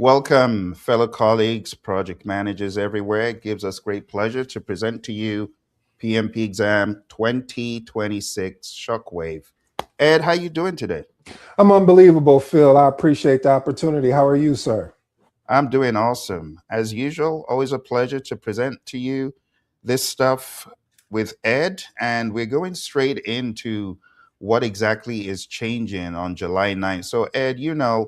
Welcome, fellow colleagues, project managers everywhere. It gives us great pleasure to present to you PMP Exam 2026 Shockwave. Ed, how you doing today? I'm unbelievable, Phil. I appreciate the opportunity. How are you, sir? I'm doing awesome. As usual, always a pleasure to present to you this stuff with Ed, and we're going straight into what exactly is changing on July 9th. So, Ed,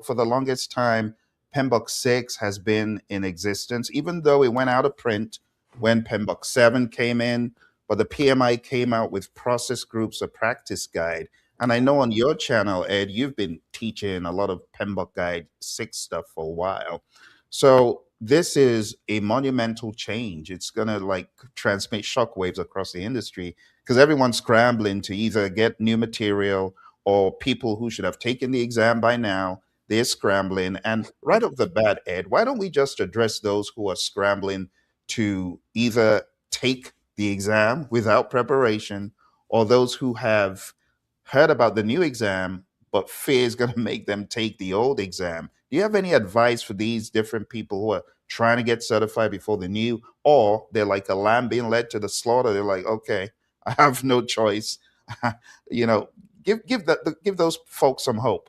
for the longest time, PMBOK 6 has been in existence, even though it went out of print when PMBOK 7 came in, but the PMI came out with process groups, a practice guide. And I know on your channel, Ed, you've been teaching a lot of PMBOK Guide 6 stuff for a while. So this is a monumental change. It's going to like transmit shockwaves across the industry because everyone's scrambling to either get new material or people who should have taken the exam by now. They're scrambling. And right off the bat, Ed, why don't we just address those who are scrambling to either take the exam without preparation or those who have heard about the new exam but fear is going to make them take the old exam. Do you have any advice for these different people who are trying to get certified before the new, or they're like a lamb being led to the slaughter? They're like, okay, I have no choice. you know, give those folks some hope.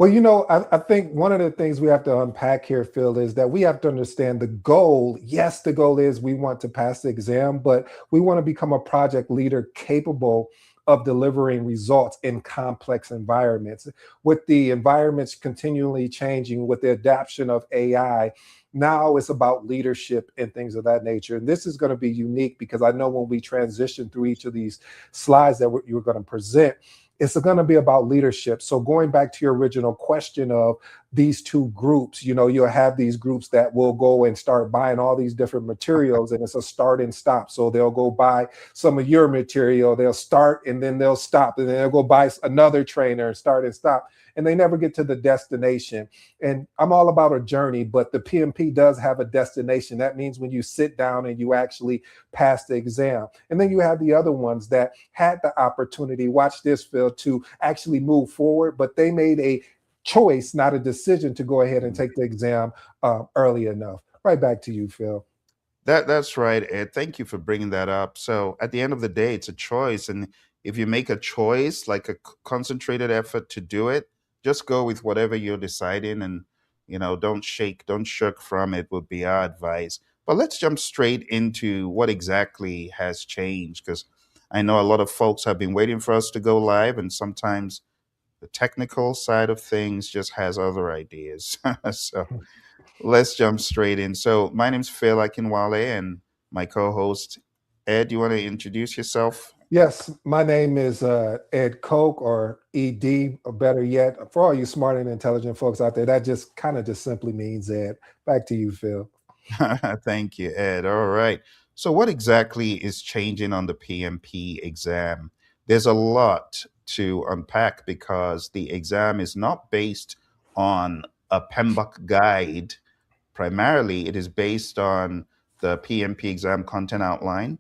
Well, I think one of the things we have to unpack here, Phil, is that we have to understand the goal. Yes, the goal is we want to pass the exam, but we want to become a project leader capable of delivering results in complex environments. With the environments continually changing, with the adoption of AI, now it's about leadership and things of that nature. And this is going to be unique because I know when we transition through each of these slides that you're going to present, it's going to be about leadership. So going back to your original question of these two groups, you'll have these groups that will go and start buying all these different materials, and it's a start and stop. So they'll go buy some of your material, they'll start and then they'll stop, and then they'll go buy another trainer and start and stop, and they never get to the destination. And I'm all about a journey, but the PMP does have a destination. That means when you sit down and you actually pass the exam. And then you have the other ones that had the opportunity, watch this, Phil, to actually move forward, but they made a choice, not a decision, to go ahead and take the exam early enough. Right back to you, Phil. That's right, Ed. Thank you for bringing that up. So at the end of the day, it's a choice, and if you make a choice, like a concentrated effort to do it, just go with whatever you're deciding, and don't shirk from it. Would be our advice. But let's jump straight into what exactly has changed, because I know a lot of folks have been waiting for us to go live, and sometimes the technical side of things just has other ideas. So let's jump straight in. So my name's Phill Akinwale, and my co-host Ed. You want to introduce yourself? Yes, my name is Ed Coke, or ED, or better yet, for all you smart and intelligent folks out there, that just kind of just simply means Ed. Back to you, Phil. Thank you, Ed. All right. So what exactly is changing on the PMP exam? There's a lot to unpack because the exam is not based on a PMBOK guide. Primarily, it is based on the PMP exam content outline.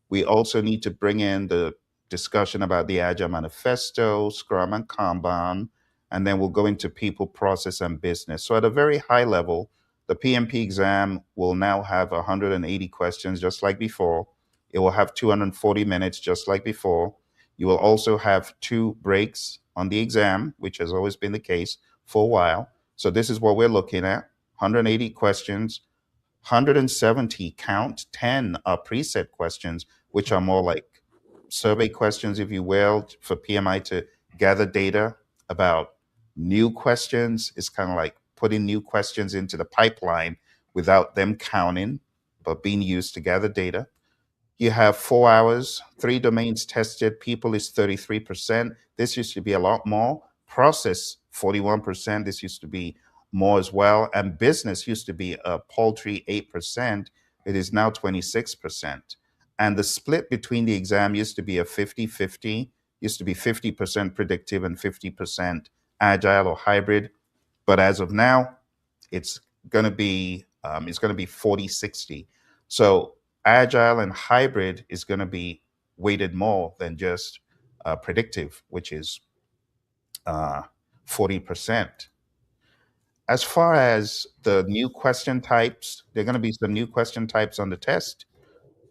We also need to bring in the discussion about the Agile Manifesto, Scrum and Kanban, and then we'll go into people, process, and business. So at a very high level, the PMP exam will now have 180 questions, just like before. It will have 240 minutes, just like before. You will also have 2 breaks on the exam, which has always been the case for a while. So this is what we're looking at: 180 questions, 170 count, 10 are preset questions, which are more like survey questions, if you will, for PMI to gather data about new questions. It's kind of like putting new questions into the pipeline without them counting, but being used to gather data. You have 4 hours, 3 domains tested. People is 33%. This used to be a lot more. Process, 41%. This used to be more as well. And business used to be a paltry 8%. It is now 26%. And the split between the exam used to be a 50-50, used to be 50% predictive and 50% agile or hybrid. But as of now, it's going to be 40-60. So agile and hybrid is going to be weighted more than just predictive, which is 40%. As far as the new question types, there are going to be some new question types on the test.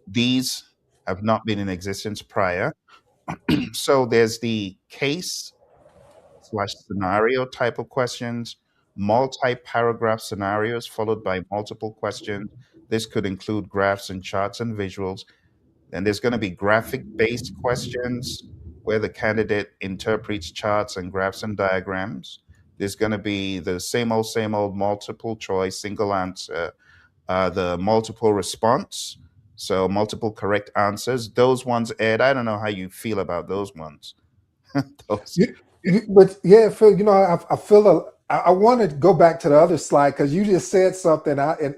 These have not been in existence prior. So there's the case slash scenario type of questions, multi-paragraph scenarios followed by multiple questions. This could include graphs and charts and visuals. Then there's going to be graphic-based questions where the candidate interprets charts and graphs and diagrams. There's going to be the same old multiple choice, single answer, the multiple response, so multiple correct answers. Those ones, Ed, I don't know how you feel about those ones. Those, But yeah, Phil, I feel I want to go back to the other slide because you just said something. And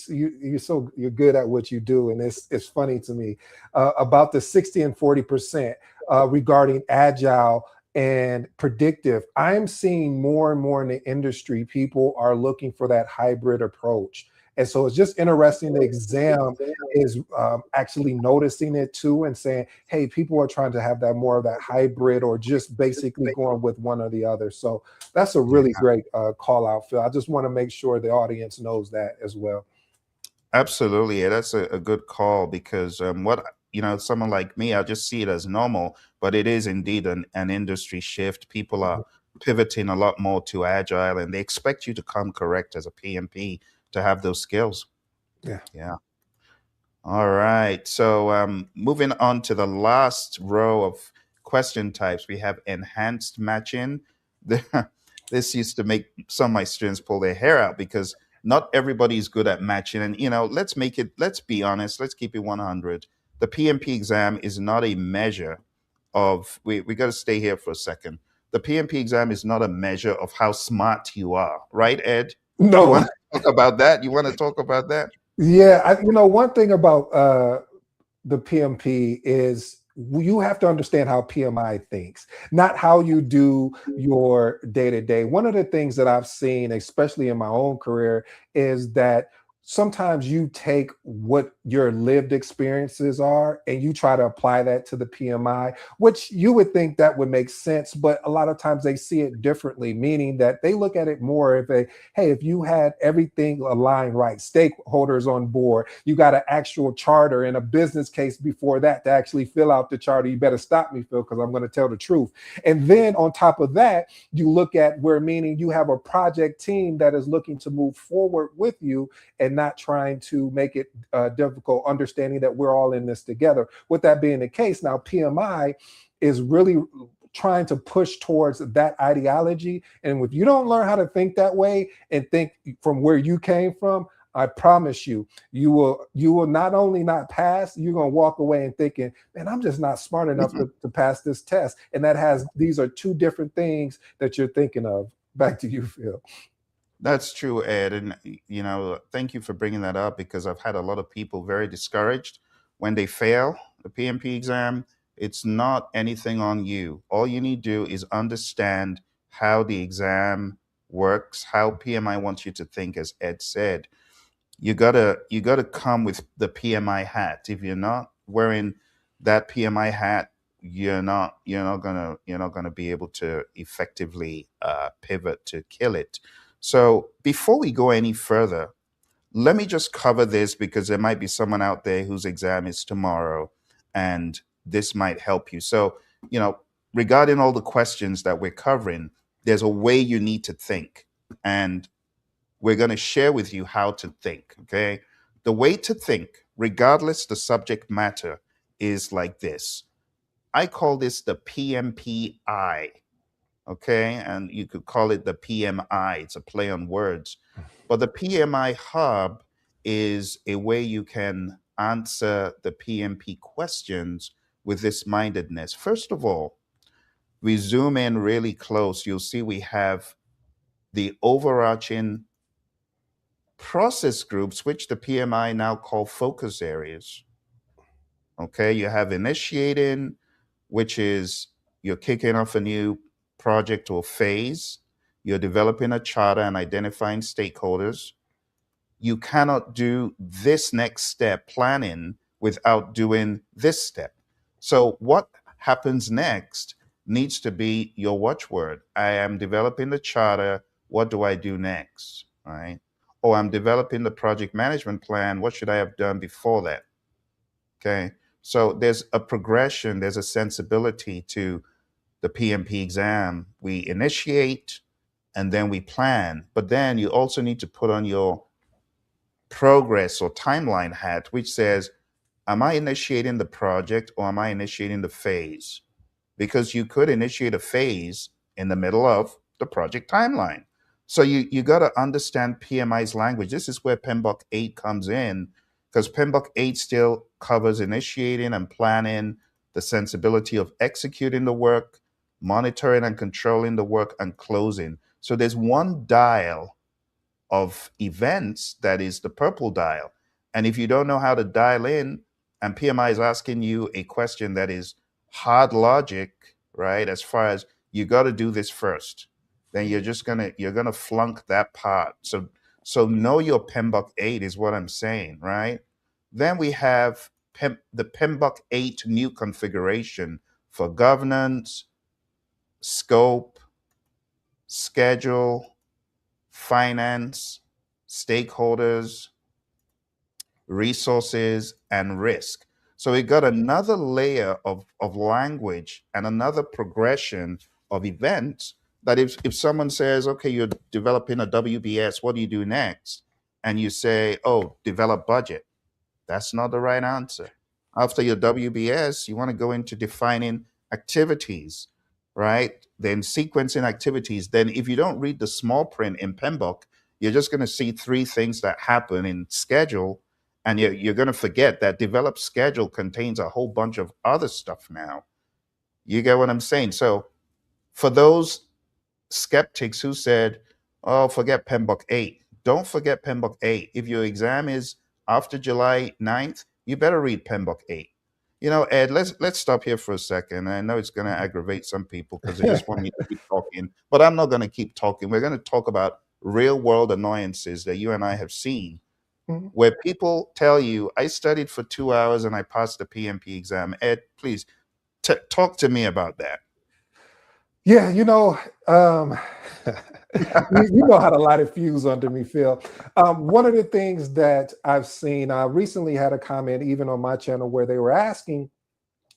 you're good at what you do, and it's funny to me about the 60 and 40% regarding agile and predictive. I'm seeing more and more in the industry, people are looking for that hybrid approach. And so it's just interesting. The exam is actually noticing it too and saying, hey, people are trying to have that more of that hybrid or just basically going with one or the other. So that's a yeah. really great call out, Phil. I just want to make sure the audience knows that as well. Absolutely, yeah, that's a good call because what someone like me, I just see it as normal, but it is indeed an industry shift. People are pivoting a lot more to agile, and they expect you to come correct as a PMP to have those skills. Yeah. Yeah. All right. So moving on to the last row of question types, we have enhanced matching. This used to make some of my students pull their hair out because not everybody is good at matching. And, let's be honest, let's keep it 100. The PMP exam is not a measure of, we got to stay here for a second. The PMP exam is not a measure of how smart you are, right, Ed? You No. want to talk about that? You want to talk about that? Yeah. One thing about the PMP is you have to understand how PMI thinks, not how you do your day to day. One of the things that I've seen, especially in my own career, is that sometimes you take what your lived experiences are and you try to apply that to the PMI, which you would think that would make sense, but a lot of times they see it differently, meaning that they look at it more if hey, if you had everything aligned right, stakeholders on board, you got an actual charter and a business case before that to actually fill out the charter. You better stop me, Phil, because I'm going to tell the truth. And then on top of that, you look at where meaning you have a project team that is looking to move forward with you and not trying to make it difficult, understanding that we're all in this together. With that being the case, now PMI is really trying to push towards that ideology. And if you don't learn how to think that way and think from where you came from, I promise you, you will not only not pass, you're gonna walk away and thinking, man, I'm just not smart enough to pass this test. And these are two different things that you're thinking of. Back to you, Phil. That's true, Ed. And, thank you for bringing that up because I've had a lot of people very discouraged when they fail the PMP exam. It's not anything on you. All you need to do is understand how the exam works, how PMI wants you to think, as Ed said. You gotta come with the PMI hat. If you're not wearing that PMI hat, you're not gonna be able to effectively pivot to kill it. So before we go any further, let me just cover this because there might be someone out there whose exam is tomorrow, and this might help you. So, you know, regarding all the questions that we're covering, there's a way you need to think. And we're going to share with you how to think. Okay. The way to think, regardless the subject matter, is like this. I call this the PMPI. Okay. And you could call it the PMI. It's a play on words. But the PMI hub is a way you can answer the PMP questions with this mindedness. First of all, we zoom in really close. You'll see we have the overarching process groups, which the PMI now call focus areas. Okay, you have initiating, which is you're kicking off a new project or phase. You're developing a charter and identifying stakeholders. You cannot do this next step, planning, without doing this step. So, what happens next needs to be your watchword. I am developing the charter What do I do next? Right? Oh, I'm developing the project management plan. What should I have done before that? Okay. So there's a progression, there's a sensibility to the PMP exam. We initiate and then we plan, but then you also need to put on your progress or timeline hat, which says, am I initiating the project or am I initiating the phase? Because you could initiate a phase in the middle of the project timeline. So you got to understand PMI's language. This is where PMBOK 8 comes in, because PMBOK 8 still covers initiating and planning, the sensibility of executing the work, monitoring and controlling the work, and closing. So there's one dial of events that is the purple dial. And if you don't know how to dial in, and PMI is asking you a question that is hard logic, right? As far as you got to do this first, then you're gonna flunk that part. So know your PMBOK 8 is what I'm saying, right? Then we have the PMBOK 8 new configuration for governance, scope, schedule, finance, stakeholders, resources, and risk. So we got another layer of language and another progression of events that if someone says, okay, you're developing a WBS, what do you do next? And you say, oh, develop budget. That's not the right answer. After your WBS, you want to go into defining activities, right? Then sequencing activities. Then, if you don't read the small print in PMBOK, you're just going to see three things that happen in schedule, and you're going to forget that developed schedule contains a whole bunch of other stuff now. You get what I'm saying? So, for those skeptics who said, oh, forget PMBOK 8. Don't forget PMBOK 8. If your exam is after July 9th, you better read PMBOK 8. Ed, let's stop here for a second. I know it's going to aggravate some people because they just want me to keep talking, but I'm not going to keep talking. We're going to talk about real world annoyances that you and I have seen, where people tell you, I studied for 2 hours and I passed the PMP exam. Ed, please talk to me about that. Yeah, you know how to light a fuse under me, Phill. One of the things that I've seen, I recently had a comment even on my channel where they were asking,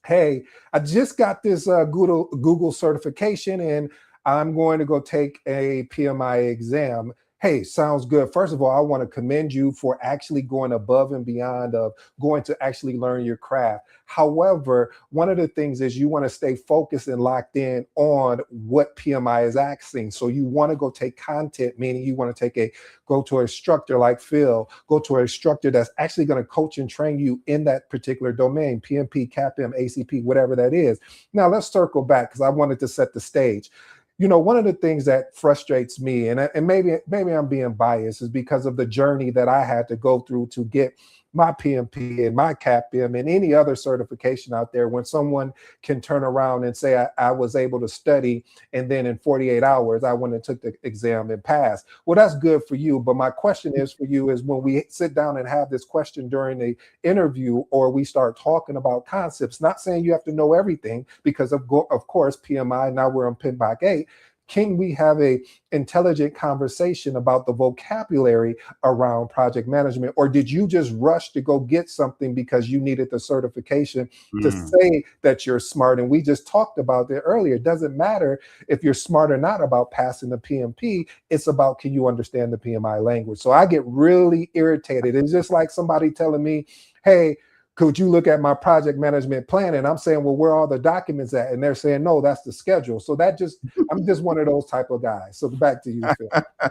hey, I just got this Google certification and I'm going to go take a PMI exam. Hey, sounds good. First of all, I want to commend you for actually going above and beyond of going to actually learn your craft. However, one of the things is you want to stay focused and locked in on what PMI is asking. So you want to go take content, meaning you want to go to an instructor like Phill, go to an instructor that's actually going to coach and train you in that particular domain, PMP, CAPM, ACP, whatever that is. Now let's circle back because I wanted to set the stage. One of the things that frustrates me, and maybe I'm being biased, is because of the journey that I had to go through to get my PMP and my CAPM and any other certification out there. When someone can turn around and say, I was able to study, and then in 48 hours, I went and took the exam and passed. Well, that's good for you. But my question is for you is when we sit down and have this question during the interview, or we start talking about concepts, not saying you have to know everything, because of course, PMI, now we're on PMBOK 8, can we have a intelligent conversation about the vocabulary around project management? Or did you just rush to go get something because you needed the certification to say that you're smart? And we just talked about that earlier. It doesn't matter if you're smart or not about passing the PMP. It's about, can you understand the PMI language? So I get really irritated. It's just like somebody telling me, hey, could you look at my project management plan? And I'm saying, well, where are all the documents at? And they're saying, no, that's the schedule. So I'm just one of those type of guys. So back to you, Phill.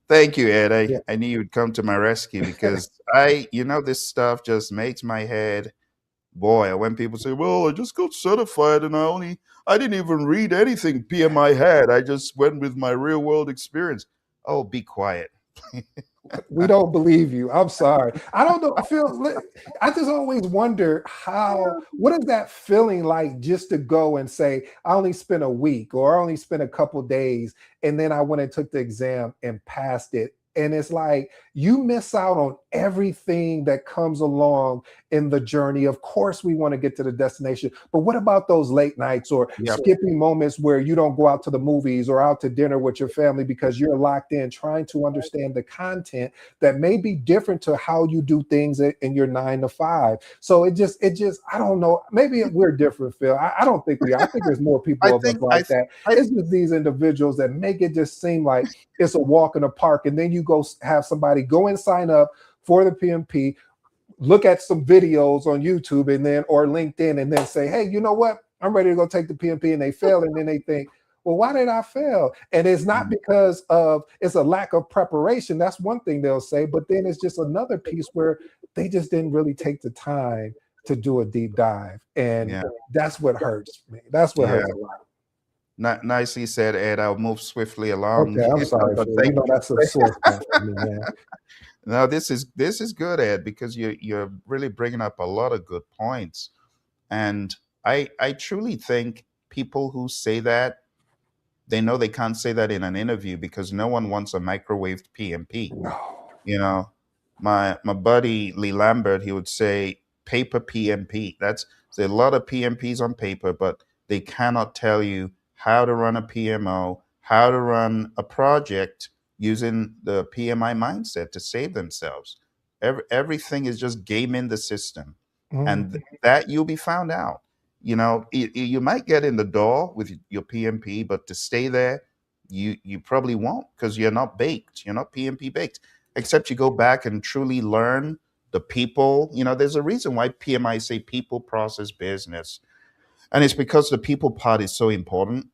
Thank you, Ed. I knew you'd come to my rescue because this stuff just makes my head boil when people say, well, I just got certified and I didn't even read anything PMI had. I just went with my real world experience. Oh, be quiet. We don't believe you. I'm sorry. I don't know, Phill. I just always wonder what is that feeling like, just to go and say, I only spent a week or I only spent a couple days, and then I went and took the exam and passed it. And it's like you miss out on everything that comes along in the journey. Of course, we want to get to the destination, but what about those late nights or Yep. skipping moments where you don't go out to the movies or out to dinner with your family because you're locked in trying to understand the content that may be different to how you do things in your 9 to 5? So it just, I don't know. Maybe we're different, Phill. I don't think we are. I think there's more I people of us think like that. I It's just these individuals that make it just seem like it's a walk in the park, and then you go have somebody go and sign up for the PMP, look at some videos on YouTube and then or LinkedIn, and then say, hey, you know what? I'm ready to go take the PMP, and they fail, and then they think, well, why did I fail? And it's not mm, because of it's a lack of preparation. That's one thing they'll say, but then it's just another piece where they just didn't really take the time to do a deep dive, and yeah, that's what hurts me. That's what hurts yeah. a lot. Nicely said, Ed. I'll move swiftly along. Okay, I'm sorry, But Phil. You thank know that's a sore spot for me, man. no, this is good, Ed, because you're really bringing up a lot of good points. And I truly think people who say that, they know they can't say that in an interview because no one wants a microwaved PMP. No. You know, my buddy Lee Lambert, he would say paper PMP. There's a lot of PMPs on paper, but they cannot tell you how to run a PMO, how to run a project using the PMI mindset to save themselves. Everything is just gaming the system, Mhm. and that you'll be found out. You might get in the door with your PMP, but to stay there, you probably won't because you're not baked. You're not PMP baked except you go back and truly learn the people. There's a reason why PMI say people, process, business. And it's because the people part is so important.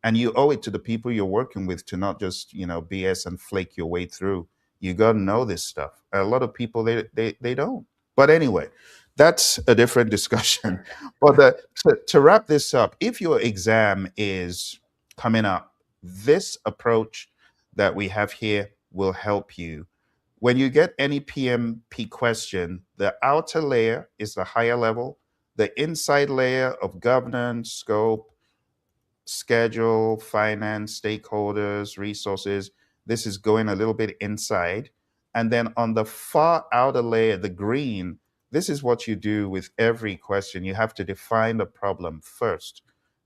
And you owe it to the people you're working with to not just, BS and flake your way through. You got to know this stuff. A lot of people, they don't. But anyway, that's a different discussion. But to wrap this up, if your exam is coming up, this approach that we have here will help you. When you get any PMP question, the outer layer is the higher level, the inside layer of governance, scope, schedule, finance, stakeholders, resources. This is going a little bit inside. And then on the far outer layer, the green, this is what you do with every question. You have to define the problem first.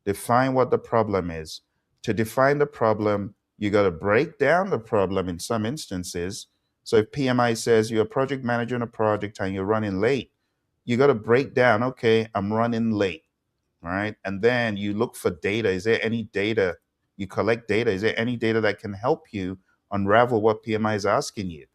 Define what the problem is. To define the problem, you got to break down the problem in some instances. So if PMI says you're a project manager in a project and you're running late, you got to break down, okay, I'm running late. Right? And then you look for data. Is there any data? You collect data. Is there any data that can help you unravel what PMI is asking you?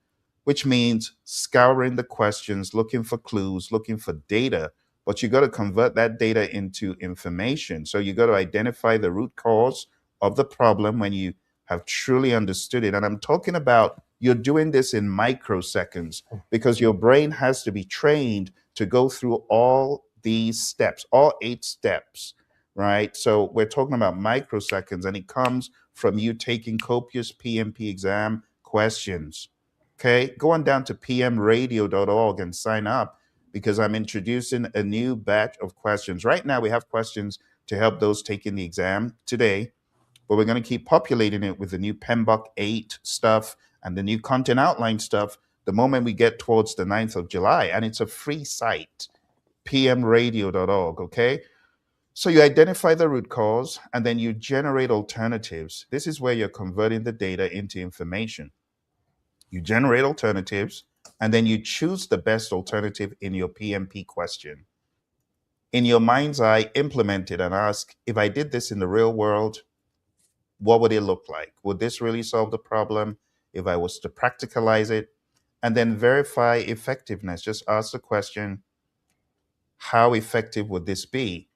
Which means scouring the questions, looking for clues, looking for data, but you got to convert that data into information. So you got to identify the root cause of the problem when you have truly understood it. And I'm talking about you're doing this in microseconds because your brain has to be trained to go through all these steps, all 8 steps, right? So we're talking about microseconds, and it comes from you taking copious PMP exam questions. Okay, go on down to pmradio.org and sign up because I'm introducing a new batch of questions. Right now, we have questions to help those taking the exam today, but we're going to keep populating it with the new PMBOK 8 stuff and the new content outline stuff the moment we get towards the 9th of July. And it's a free site, pmradio.org. Okay, so you identify the root cause and then you generate alternatives. This is where you're converting the data into information. You generate alternatives, and then you choose the best alternative in your PMP question. In your mind's eye, implement it and ask, if I did this in the real world, what would it look like? Would this really solve the problem if I was to practicalize it? And then verify effectiveness. Just ask the question, how effective would this be?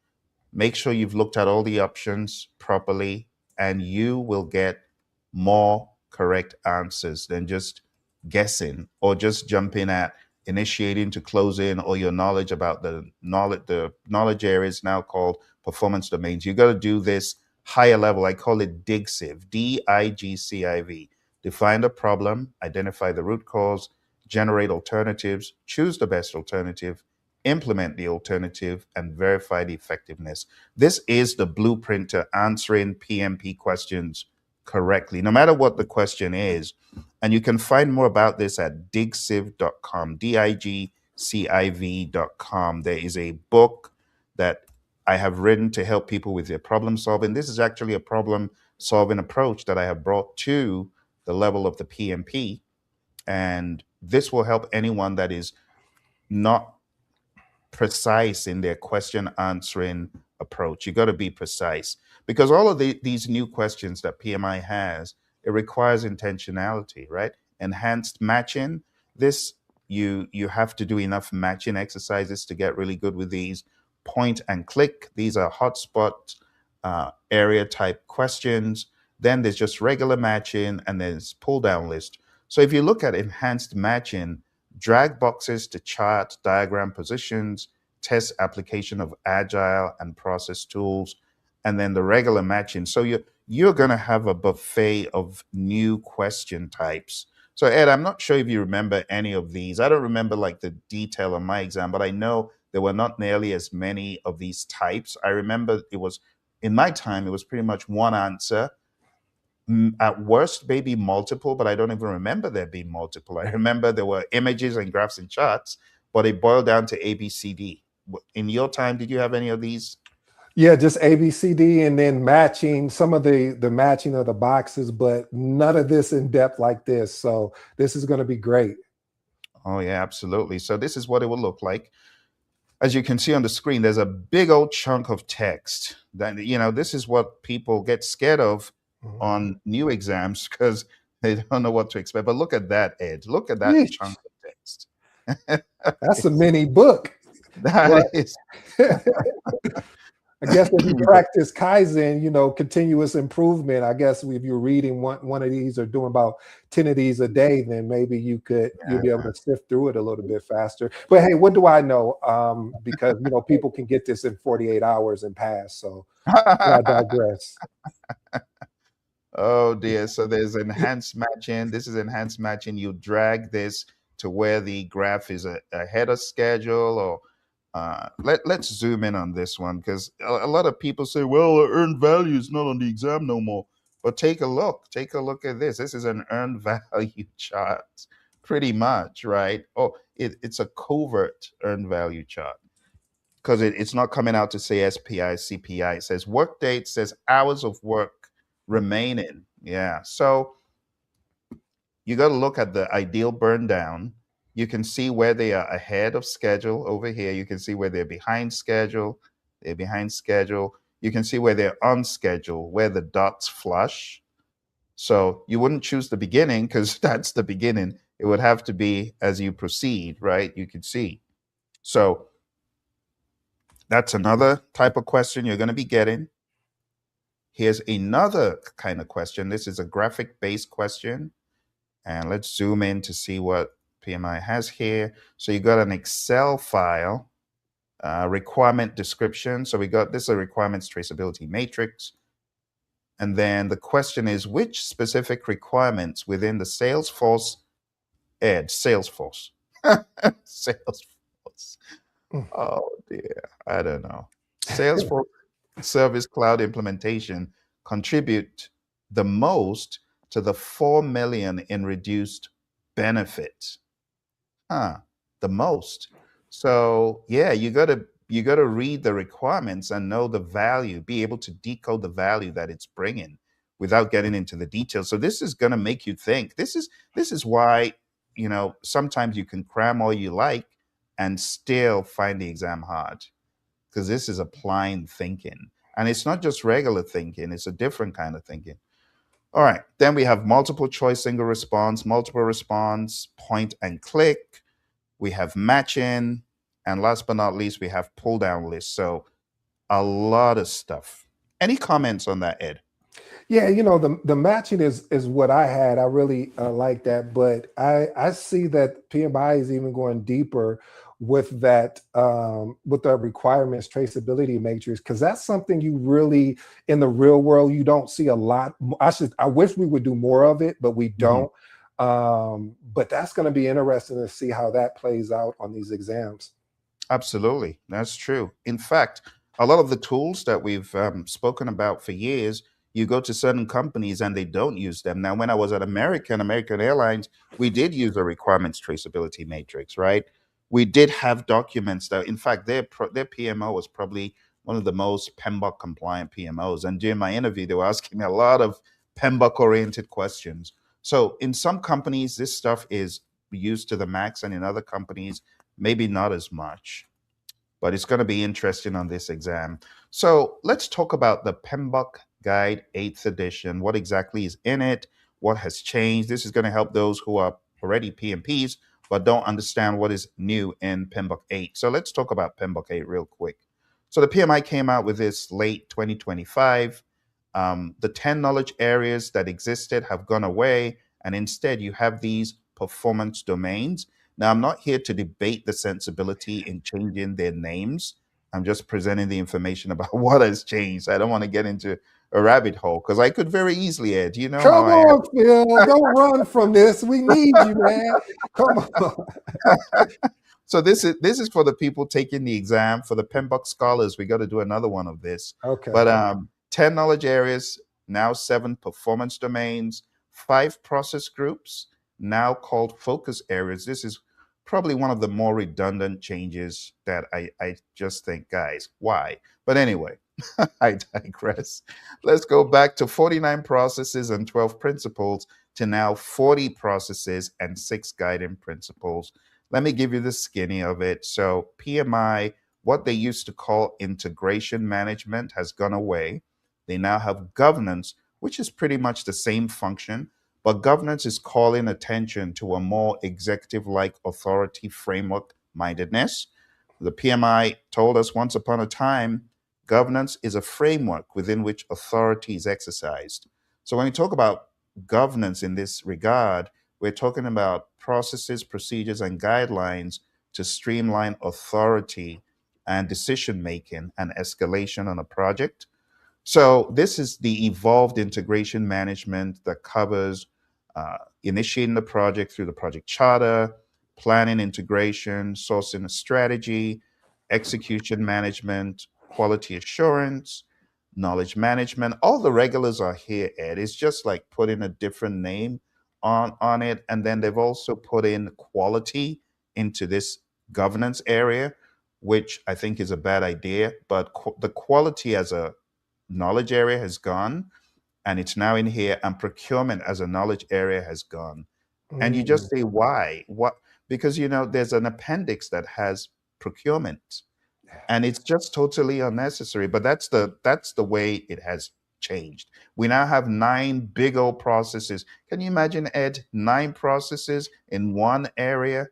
Make sure you've looked at all the options properly, and you will get more correct answers than just guessing or just jumping at initiating to close in or your knowledge about the knowledge areas now called performance domains. You got to do this higher level. I call it DIGCIV, DIGCIV. Define the problem, identify the root cause, generate alternatives, choose the best alternative, implement the alternative, and verify the effectiveness. This is the blueprint to answering PMP questions correctly, no matter what the question is. And you can find more about this at digciv.com, digciv.com. There is a book that I have written to help people with their problem solving. This is actually a problem solving approach that I have brought to the level of the PMP. And this will help anyone that is not precise in their question answering approach. You got to be precise because all of these new questions that PMI has, it requires intentionality, right? Enhanced matching. This you have to do enough matching exercises to get really good with these. Point and click. These are hotspot area type questions. Then there's just regular matching, and there's pull down list. So if you look at enhanced matching, drag boxes to chart diagram positions, test application of agile and process tools, and then the regular matching. So you're going to have a buffet of new question types. So Ed, I'm not sure if you remember any of these. I don't remember like the detail on my exam, but I know there were not nearly as many of these types. I remember it was in my time, it was pretty much one answer, at worst maybe multiple, but I don't even remember there being multiple. I remember there were images and graphs and charts, but it boiled down to ABCD. In your time, did you have any of these? Yeah, just ABCD and then matching some of the matching of the boxes, but none of this in depth like this. So this is going to be great. Oh yeah, absolutely. So this is what it will look like. As you can see on the screen, there's a big old chunk of text. That this is what people get scared of Mhm. on new exams because they don't know what to expect. But look at that, Ed. Look at that Yeesh, chunk of text. that's a mini book. That But is. I guess if you practice Kaizen, continuous improvement, I guess if you're reading one of these or doing about 10 of these a day, then maybe you'll be able to sift through it a little bit faster. But hey, what do I know? Because people can get this in 48 hours and pass. So I digress. Oh dear. So there's enhanced matching. This is enhanced matching. You drag this to where the graph is ahead of schedule, or let's zoom in on this one because a lot of people say, well, earned value is not on the exam no more. But take a look. Take a look at this. This is an earned value chart, pretty much, right? Oh, it's a covert earned value chart because it's not coming out to say SPI, CPI. It says work date, says hours of work remaining. Yeah. So you got to look at the ideal burn down. You can see where they are ahead of schedule over here. You can see where they're behind schedule. They're behind schedule. You can see where they're on schedule, where the dots flush. So you wouldn't choose the beginning because that's the beginning. It would have to be as you proceed, right? You can see. So that's another type of question you're going to be getting. Here's another kind of question. This is a graphic based question. And let's zoom in to see what PMI has here. So you got an Excel file, requirement description. So we got this is a requirements traceability matrix. And then the question is which specific requirements within the Salesforce Salesforce. Salesforce. Mm. Oh dear. I don't know. Salesforce Service Cloud implementation contribute the most to the 4 million in reduced benefit. Huh, the most. So yeah, you gotta read the requirements and know the value, be able to decode the value that it's bringing without getting into the details. So this is gonna make you think. This is why sometimes you can cram all you like and still find the exam hard because this is applying thinking. And it's not just regular thinking, it's a different kind of thinking. All right, then we have multiple choice, single response, multiple response, point and click. We have matching. And last but not least, we have pull down list. So a lot of stuff. Any comments on that, Ed? Yeah, the matching is what I had. I really like that, but I see that PMI is even going deeper with that with the requirements traceability matrix because that's something you really in the real world you don't see a lot. I wish we would do more of it, but we Mhm. don't. But that's going to be interesting to see how that plays out on these exams. Absolutely. That's true. In fact, a lot of the tools that we've spoken about for years, You go to certain companies and they don't use them. Now, when I was at American Airlines, we did use a requirements traceability matrix, right? We did have documents that, in fact, their PMO was probably one of the most PMBOK compliant PMOs. And during my interview, they were asking me a lot of PMBOK oriented questions. So in some companies, this stuff is used to the max, and in other companies, maybe not as much. But it's going to be interesting on this exam. So let's talk about the PMBOK Guide 8th edition. What exactly is in it? What has changed? This is going to help those who are already PMPs but don't understand what is new in PMBOK 8. So let's talk about PMBOK 8 real quick. So the PMI came out with this late 2025. The 10 knowledge areas that existed have gone away, and instead you have these performance domains. Now, I'm not here to debate the sensibility in changing their names. I'm just presenting the information about what has changed. I don't want to get into a rabbit hole because I could very easily, Ed. You know how Come I am. on, Phill. Don't run from this. We need you, man. Come on. So this is for the people taking the exam. For the PMBOK scholars, we got to do another one of this. Okay. But 10 knowledge areas, now 7 performance domains, 5 process groups, now called focus areas. This is probably one of the more redundant changes that I just think, guys, why? But anyway, I digress. Let's go back to 49 processes and 12 principles to now 40 processes and 6 guiding principles. Let me give you the skinny of it. So, PMI, what they used to call integration management, has gone away. They now have governance, which is pretty much the same function, but governance is calling attention to a more executive like authority framework mindedness. The PMI told us once upon a time governance is a framework within which authority is exercised. So when we talk about governance in this regard, we're talking about processes, procedures, and guidelines to streamline authority and decision making and escalation on a project. So this is the evolved integration management that covers initiating the project through the project charter, planning integration, sourcing a strategy, execution management, quality assurance, knowledge management. All the regulars are here, Ed. It's just like putting a different name on it. And then they've also put in quality into this governance area, which I think is a bad idea. But the quality as a knowledge area has gone, and it's now in here, and procurement as a knowledge area has gone. And you Mm, just say why? What? Because there's an appendix that has procurement, and it's just totally unnecessary. But that's the way it has changed. We now have 9 big old processes. Can you imagine, Ed? 9 processes in one area.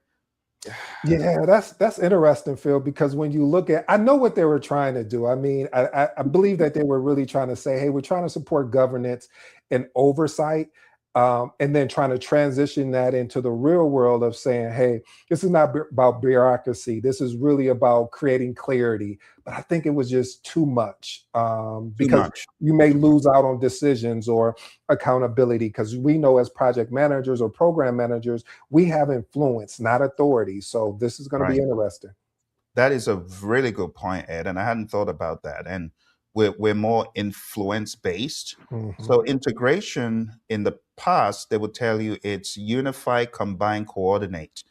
yeah, that's interesting, Phil, because when you look at, I know what they were trying to do. I mean, I believe that they were really trying to say, hey, we're trying to support governance and oversight, and then trying to transition that into the real world of saying, hey, this is not about bureaucracy. This is really about creating clarity. But I think it was just too much, Too because much. you may lose out on decisions or accountability, because we know as project managers or program managers, we have influence, not authority. So this is going to be Right. interesting. That is a really good point, Ed, and I hadn't thought about that. And we're more influence based. Mhm. So integration in the past, they would tell you it's unify, combine, coordinate.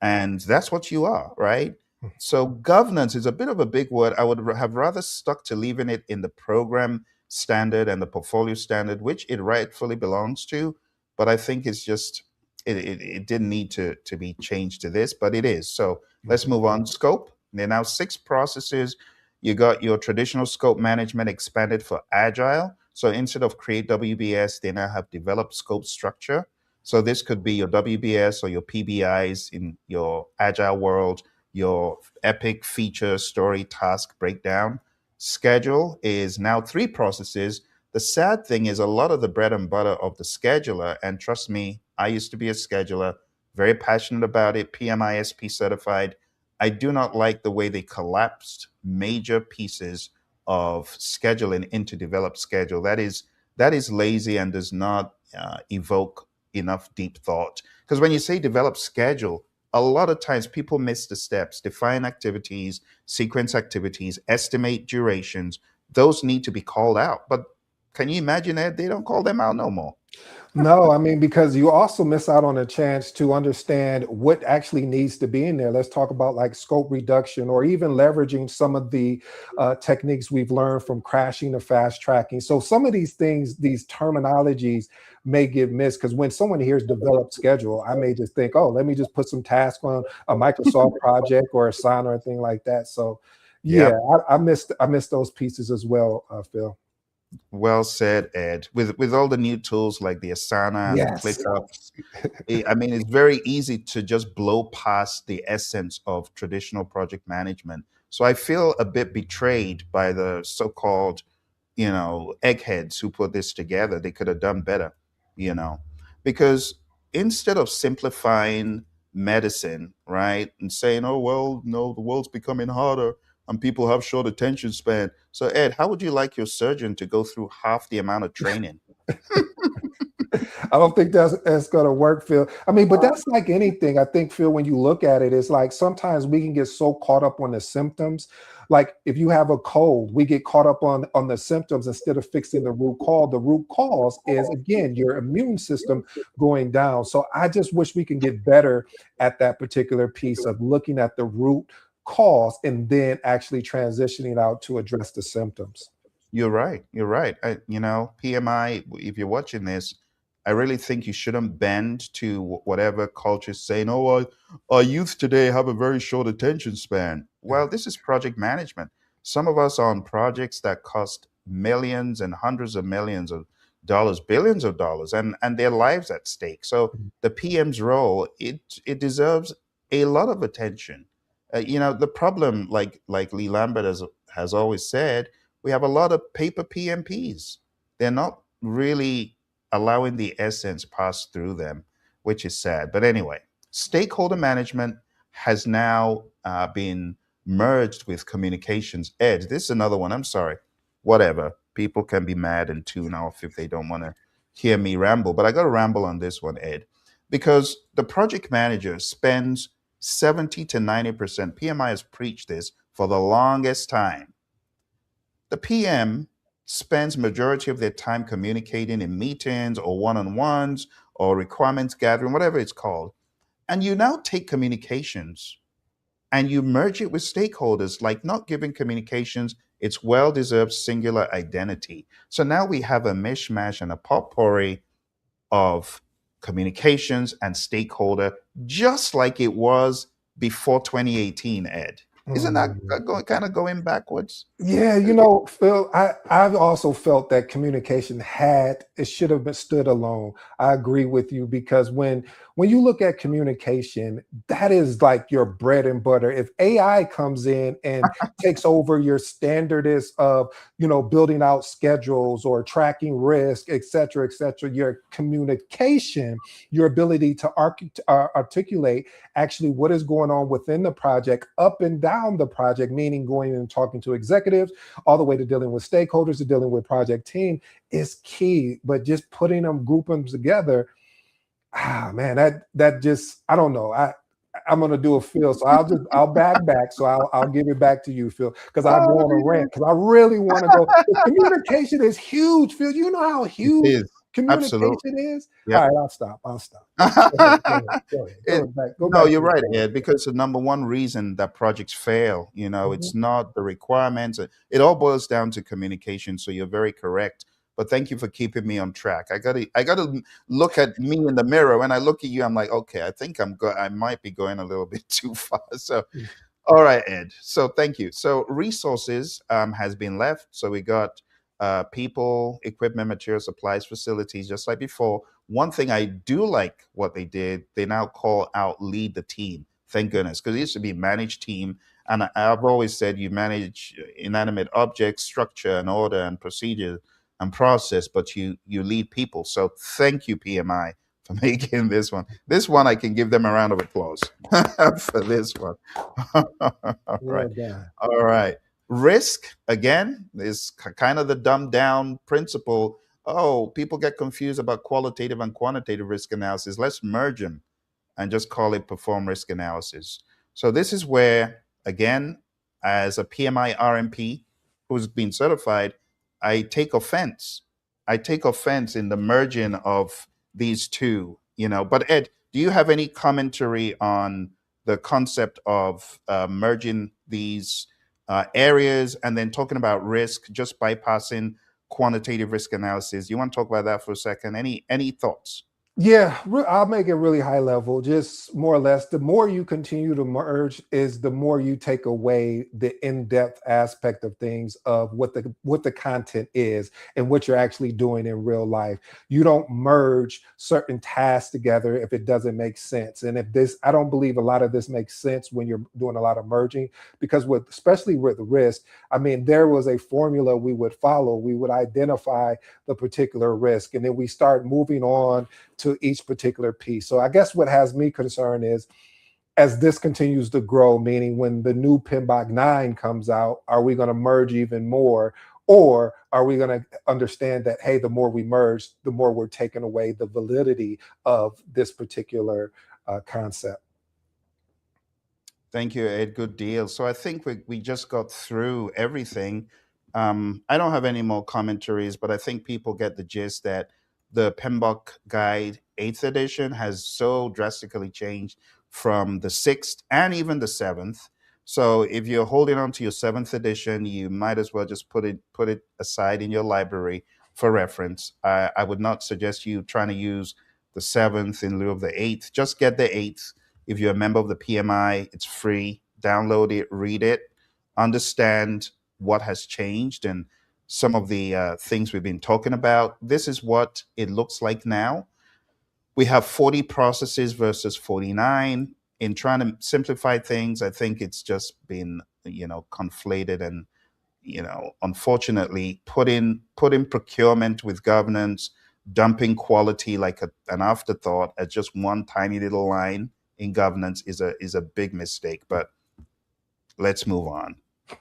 And that's what you are, right? So governance is a bit of a big word. I would have rather stuck to leaving it in the program standard and the portfolio standard, which it rightfully belongs to. But I think it's just it didn't need to be changed to this, but it is. So let's Mhm. move on. Scope. There are now 6 processes. You got your traditional scope management expanded for agile. So instead of create WBS, they now have developed scope structure. So this could be your WBS or your PBIs in your agile world, your epic feature story task breakdown. Schedule is now 3 processes. The sad thing is a lot of the bread and butter of the scheduler, and trust me, I used to be a scheduler, very passionate about it, PMISP certified. I do not like the way they collapsed major pieces of scheduling into developed schedule. That is lazy and does not evoke enough deep thought. Because when you say develop schedule, a lot of times people miss the steps: define activities, sequence activities, estimate durations. Those need to be called out. But Can you imagine that? They don't call them out no more. No, I mean, because you also miss out on a chance to understand what actually needs to be in there. Let's talk about like scope reduction or even leveraging some of the techniques we've learned from crashing to fast tracking. So some of these things, these terminologies may get missed because when someone hears developed schedule, I may just think, oh, let me just put some task on a Microsoft project or Asana or a thing like that. So yeah, Yep. I missed those pieces as well, Phil. Well said, Ed. With all the new tools like the Asana and the Yes. ClickUps, I mean, it's very easy to just blow past the essence of traditional project management. So I feel a bit betrayed by the so-called, eggheads who put this together. They could have done better, you know, because instead of simplifying medicine, right, and saying, oh, well, no, the world's becoming harder and people have short attention span. So, Ed, how would you like your surgeon to go through half the amount of training? I don't think that's going to work, Phil. I mean, but that's like anything. I think, Phil, when you look at it, it's like sometimes we can get so caught up on the symptoms. Like if you have a cold, we get caught up on the symptoms instead of fixing the root cause. The root cause is again your immune system going down. So I just wish we can get better at that particular piece of looking at the root cause and then actually transitioning out to address the symptoms. You're right. You're right. PMI, if you're watching this, I really think you shouldn't bend to whatever culture is saying, oh, our youth today have a very short attention span. Yeah. Well, this is project management. Some of us are on projects that cost millions and hundreds of millions of dollars, billions of dollars, and their lives at stake. So the PM's role, it deserves a lot of attention. The problem, like Lee Lambert has always said, we have a lot of paper PMPs. They're not really allowing the essence pass through them, which is sad. But anyway, stakeholder management has now been merged with communications. Ed, this is another one. I'm sorry. Whatever. People can be mad and tune off if they don't want to hear me ramble. But I got to ramble on this one, Ed, because the project manager spends 70 to 90%. PMI has preached this for the longest time. The PM spends majority of their time communicating in meetings or one-on-ones or requirements gathering, whatever it's called. And you now take communications and you merge it with stakeholders, like not giving communications its well-deserved singular identity. So now we have a mishmash and a potpourri of communications and stakeholder, just like it was before 2018, Ed. Isn't that Mm. kind of going backwards? Yeah, Phil, I've also felt that communication it should have been stood alone. I agree with you because when you look at communication, that is like your bread and butter. If AI comes in and takes over your standardist of, building out schedules or tracking risk, et cetera, your communication, your ability to articulate actually what is going on within the project, up and down the project, meaning going and talking to executives, all the way to dealing with stakeholders, to dealing with project team is key. But just putting them, grouping them together, man, that just I don't know. I'm gonna do a Phil, so I'll back. So I'll give it back to you, Phil, because I'll go Oh, on a yeah. rant because I really want to go. The communication is huge, Phil. You know how It huge is. Absolutely. communication is. All Yep. right, I'll stop. I'll stop. Go ahead. Go ahead. Go ahead. Go back. Go No, back you're to the right, point. Ed, because the number one reason that projects fail, Mhm. it's not the requirements. It all boils down to communication. So you're very correct. But thank you for keeping me on track. I gotta look at me in the mirror. When I look at you, I'm like, okay, I think I might be going a little bit too far. So all right, Ed. So thank you. So resources has been left. So we got people, equipment, material, supplies, facilities, just like before. One thing I do like what they did, they now call out lead the team. Thank goodness, because it used to be manage team. And I've always said you manage inanimate objects, structure and order and procedure and process, but you lead people. So thank you, PMI, for making this one. This one I can give them a round of applause for this one. All right. Well done. All right. Risk, again, is kind of the dumbed down principle. Oh, people get confused about qualitative and quantitative risk analysis. Let's merge them and just call it perform risk analysis. So this is where, again, as a PMI RMP who's been certified, I take offense I take offense in the merging of these two, But Ed, do you have any commentary on the concept of merging these areas and then talking about risk, just bypassing quantitative risk analysis? You want to talk about that for a second? Any thoughts? Yeah, I'll make it really high level, just more or less. The more you continue to merge, is the more you take away the in-depth aspect of things of what the content is and what you're actually doing in real life. You don't merge certain tasks together if it doesn't make sense. And if this, I don't believe a lot of this makes sense when you're doing a lot of merging, because especially with risk, I mean, there was a formula we would follow. We would identify the particular risk, and then we start moving on to each particular piece. So I guess what has me concerned is, as this continues to grow, meaning when the new PMBOK 9 comes out, are we going to merge even more? Or are we going to understand that, hey, the more we merge, the more we're taking away the validity of this particular concept? Thank you, Ed. Good deal. So I think we just got through everything. I don't have any more commentaries, but I think people get the gist that the PMBOK Guide 8th edition has so drastically changed from the 6th and even the 7th. So if you're holding on to your 7th edition, you might as well just put it aside in your library for reference. I would not suggest you trying to use the 7th in lieu of the 8th. Just get the 8th. If you're a member of the PMI, it's free. Download it, read it, understand what has changed and some of the things we've been talking about. This is what it looks like now. We have 40 processes versus 49. In trying to simplify things, I think it's just been, conflated and, unfortunately, put in procurement with governance, dumping quality like an afterthought as just one tiny little line in governance is a big mistake. But let's move on.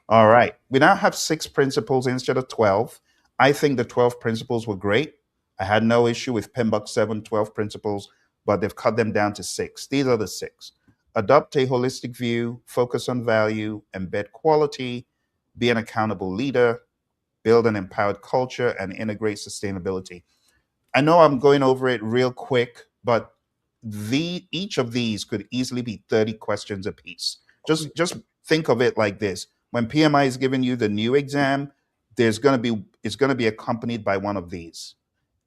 All right. We now have 6 principles instead of 12. I think the 12 principles were great. I had no issue with PMBOK 7, 12 principles, but they've cut them down to 6. These are the 6. Adopt a holistic view, focus on value, embed quality, be an accountable leader, build an empowered culture, and integrate sustainability. I know I'm going over it real quick, but each of these could easily be 30 questions apiece. Just think of it like this. When PMI is giving you the new exam, it's going to be accompanied by one of these.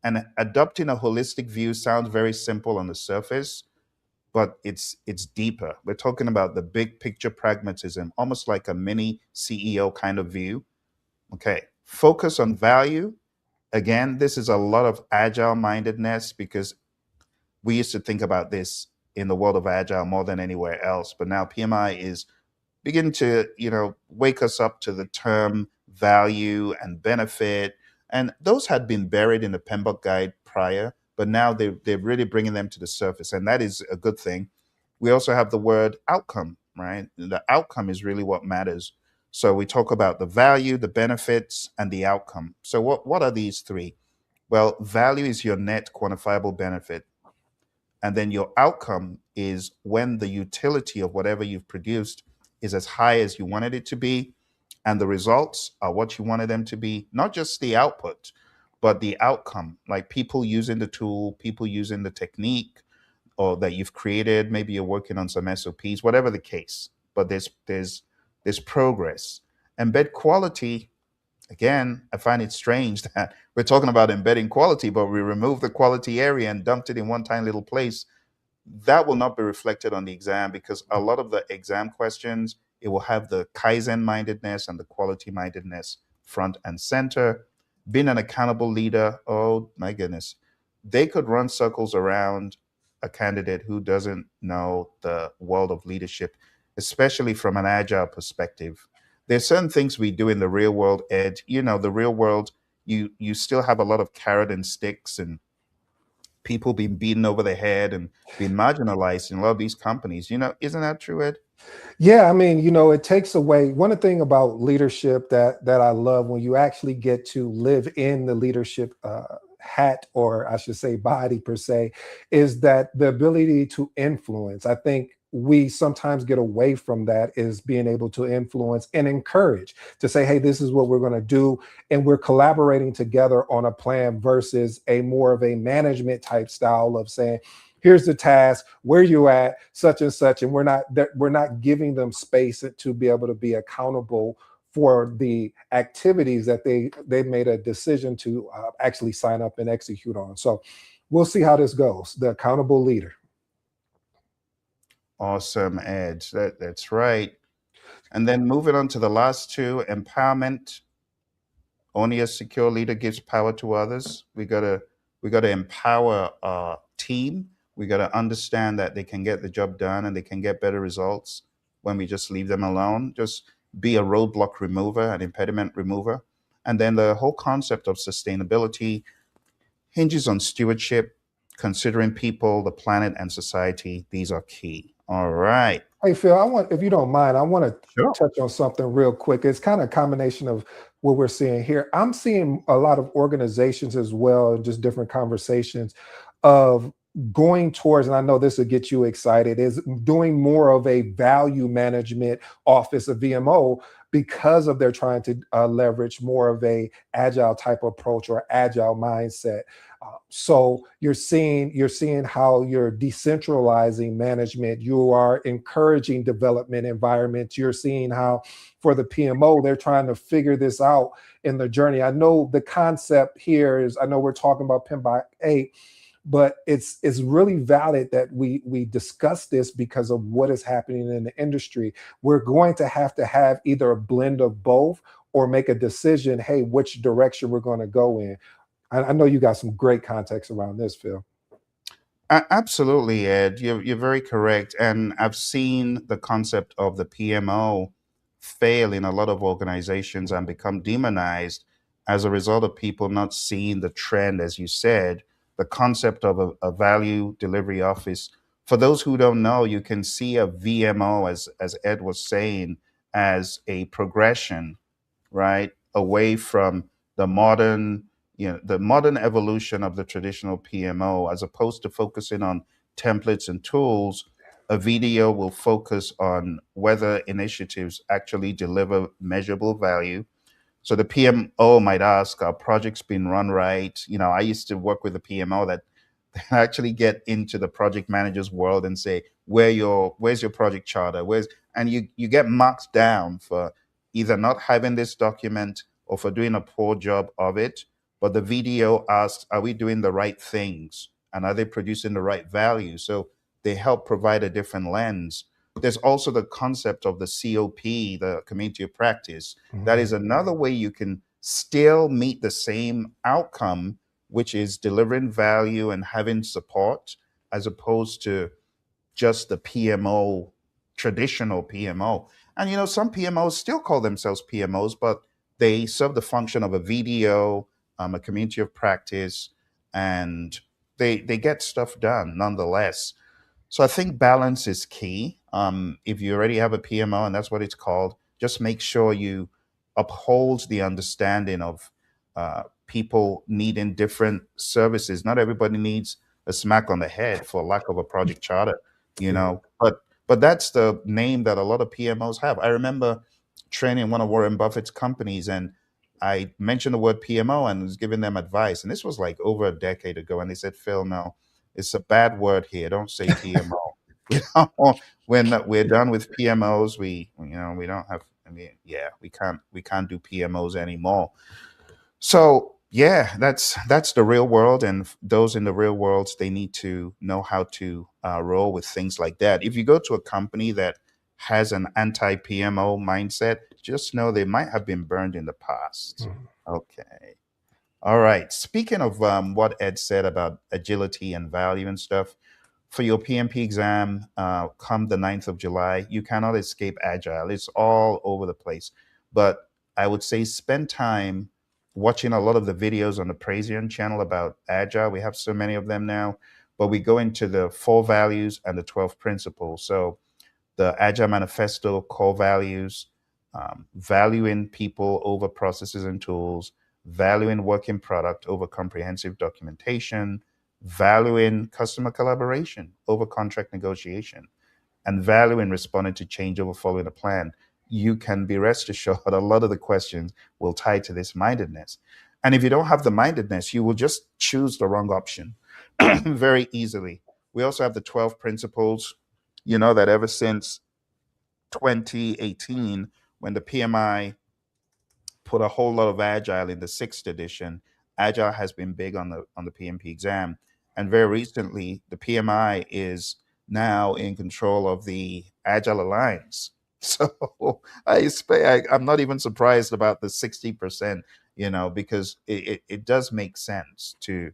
And adopting a holistic view sounds very simple on the surface, but it's deeper. We're talking about the big picture pragmatism, almost like a mini CEO kind of view. Okay. Focus on value. Again, this is a lot of agile mindedness because we used to think about this in the world of agile more than anywhere else. But now PMI is beginning to, wake us up to the term value and benefit. And those had been buried in the PMBOK guide prior, but now they're really bringing them to the surface. And that is a good thing. We also have the word outcome, right? The outcome is really what matters. So we talk about the value, the benefits, and the outcome. So what are these three? Well, value is your net quantifiable benefit. And then your outcome is when the utility of whatever you've produced is as high as you wanted it to be. And the results are what you wanted them to be, not just the output, but the outcome, like people using the tool, people using the technique or that you've created. Maybe you're working on some SOPs, whatever the case, but there's progress. Embed quality. Again, I find it strange that we're talking about embedding quality, but we removed the quality area and dumped it in one tiny little place. That will not be reflected on the exam because a lot of the exam questions, it will have the Kaizen mindedness and the quality mindedness front and center. Being an accountable leader, oh my goodness, they could run circles around a candidate who doesn't know the world of leadership, especially from an agile perspective. There's certain things we do in the real world, Ed. The real world, you still have a lot of carrot and sticks and people being beaten over the head and being marginalized in a lot of these companies. Isn't that true, Ed? Yeah, I mean, it takes away one thing about leadership that I love when you actually get to live in the leadership hat, or I should say body per se, is that the ability to influence. I think we sometimes get away from that is being able to influence and encourage to say, hey, this is what we're going to do. And we're collaborating together on a plan versus a more of a management type style of saying, here's the task, where you at, such and such. And we're not giving them space to be able to be accountable for the activities that they made a decision to actually sign up and execute on. So we'll see how this goes. The accountable leader. Awesome, Ed. That's right. And then moving on to the last two, empowerment. Only a secure leader gives power to others. We gotta empower our team. We gotta understand that they can get the job done and they can get better results when we just leave them alone. Just be a roadblock remover, an impediment remover. And then the whole concept of sustainability hinges on stewardship, considering people, the planet, and society. These are key. All right. Hey Phil, if you don't mind, I want to Sure. touch on something real quick. It's kind of a combination of what we're seeing here. I'm seeing a lot of organizations as well, and just different conversations of going towards, and I know this will get you excited, is doing more of a value management office, a VMO, because of they're trying to leverage more of a agile type approach or agile mindset. So you're seeing how you're decentralizing management. You are encouraging development environments. You're seeing how for the PMO they're trying to figure this out in the journey. I know the concept here is, I know we're talking about PMBOK, but it's really valid that we discuss this because of what is happening in the industry. We're going to have either a blend of both or make a decision, hey, which direction we're going to go in. I know you got some great context around this, Phil. Absolutely, Ed. You're very correct. And I've seen the concept of the PMO fail in a lot of organizations and become demonized as a result of people not seeing the trend, as you said, the concept of a value delivery office. For those who don't know, you can see a VMO, as Ed was saying, as a progression, right, away from the modern, the modern evolution of the traditional PMO. As opposed to focusing on templates and tools, a video will focus on whether initiatives actually deliver measurable value. So the PMO might ask, "Are projects being run right?" I used to work with a PMO that actually get into the project manager's world and say, where's your project charter? And you get marked down for either not having this document or for doing a poor job of it. But the video asks, are we doing the right things? And are they producing the right value? So they help provide a different lens. There's also the concept of the COP, the community of practice. That is Mhm. another way you can still meet the same outcome, which is delivering value and having support, as opposed to just the PMO, traditional PMO. And some PMOs still call themselves PMOs, but they serve the function of a VDO, a community of practice, and they get stuff done nonetheless. So I think balance is key. If you already have a PMO and that's what it's called, just make sure you uphold the understanding of people needing different services. Not everybody needs a smack on the head for lack of a project charter, you Yeah. know. But that's the name that a lot of PMOs have. I remember training one of Warren Buffett's companies, and I mentioned the word PMO and was giving them advice. And this was like over a decade ago. And they said, Phil, no, it's a bad word here. Don't say PMO. You know, when we're done with PMOs, we don't have. I mean, yeah, we can't do PMOs anymore. So yeah, that's the real world, and those in the real world, they need to know how to roll with things like that. If you go to a company that has an anti PMO mindset, just know they might have been burned in the past. Mhm. Okay. All right. Speaking of what Ed said about agility and value and stuff, for your PMP exam, come the 9th of July, you cannot escape Agile. It's all over the place. But I would say spend time watching a lot of the videos on the Praizion channel about Agile. We have so many of them now, but we go into the 4 values and the 12 principles. So the Agile Manifesto core values, valuing people over processes and tools, valuing working product over comprehensive documentation, valuing customer collaboration over contract negotiation. and value in responding to change over following a plan, you can be rest assured a lot of the questions will tie to this mindedness. And if you don't have the mindedness, you will just choose the wrong option very easily. We also have the 12 principles, that ever since 2018, when the PMI put a whole lot of agile in the sixth edition. Agile has been big on the PMP exam, and very recently, the PMI is now in control of the Agile Alliance. So I'm not even surprised about the 60%, because it does make sense to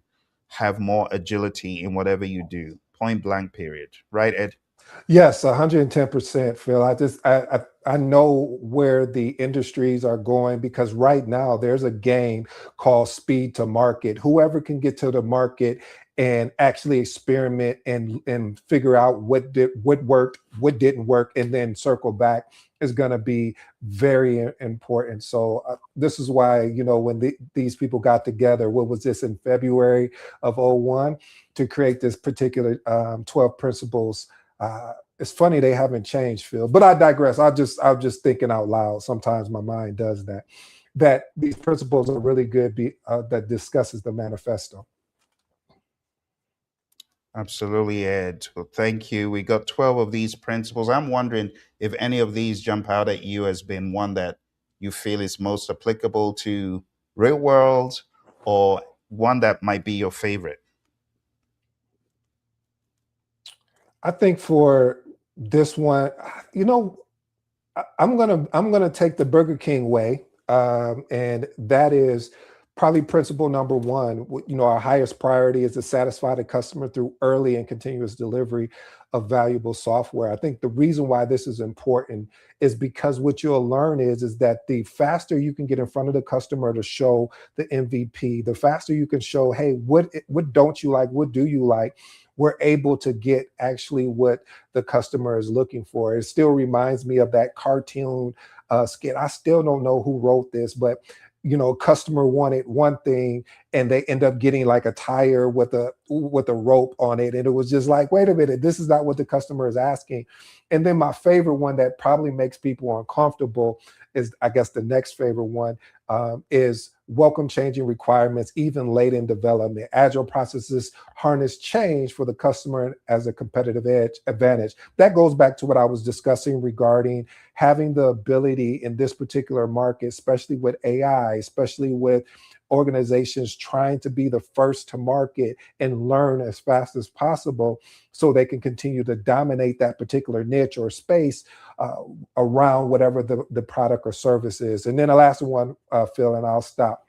have more agility in whatever you do. Point blank. Period. Right, Ed? Yes, 110%, Phil. I know where the industries are going because right now there's a game called speed to market. Whoever can get to the market and actually experiment and figure out what worked, what didn't work, and then circle back is going to be very important. So this is why when these people got together, what was this in February of '01 to create this particular 12 principles. It's funny they haven't changed, Phil. But I digress. I'm just thinking out loud. Sometimes my mind does that. That these principles are really good. That discusses the manifesto. Absolutely, Ed. Well, thank you. We got 12 of these principles. I'm wondering if any of these jump out at you as being one that you feel is most applicable to real world, or one that might be your favorite. I think for this one, you know, I'm gonna take the Burger King way, and that is probably principle number one. Our highest priority is to satisfy the customer through early and continuous delivery of valuable software. I think the reason why this is important is because what you'll learn is that the faster you can get in front of the customer to show the MVP, the faster you can show, hey, what don't you like, what do you like, we're able to get actually what the customer is looking for. It still reminds me of that cartoon skit. I still don't know who wrote this, but customer wanted one thing and they end up getting like a tire with a rope on it, and it was just like, wait a minute, this is not what the customer is asking. And then my favorite one that probably makes people uncomfortable is, I guess, the next favorite one is welcome changing requirements even late in development. Agile processes harness change for the customer as a competitive advantage. That goes back to what I was discussing regarding having the ability in this particular market, especially with AI, especially with organizations trying to be the first to market and learn as fast as possible so they can continue to dominate that particular niche or space uh, around whatever the product or service is. And then the last one, Phil, and I'll stop.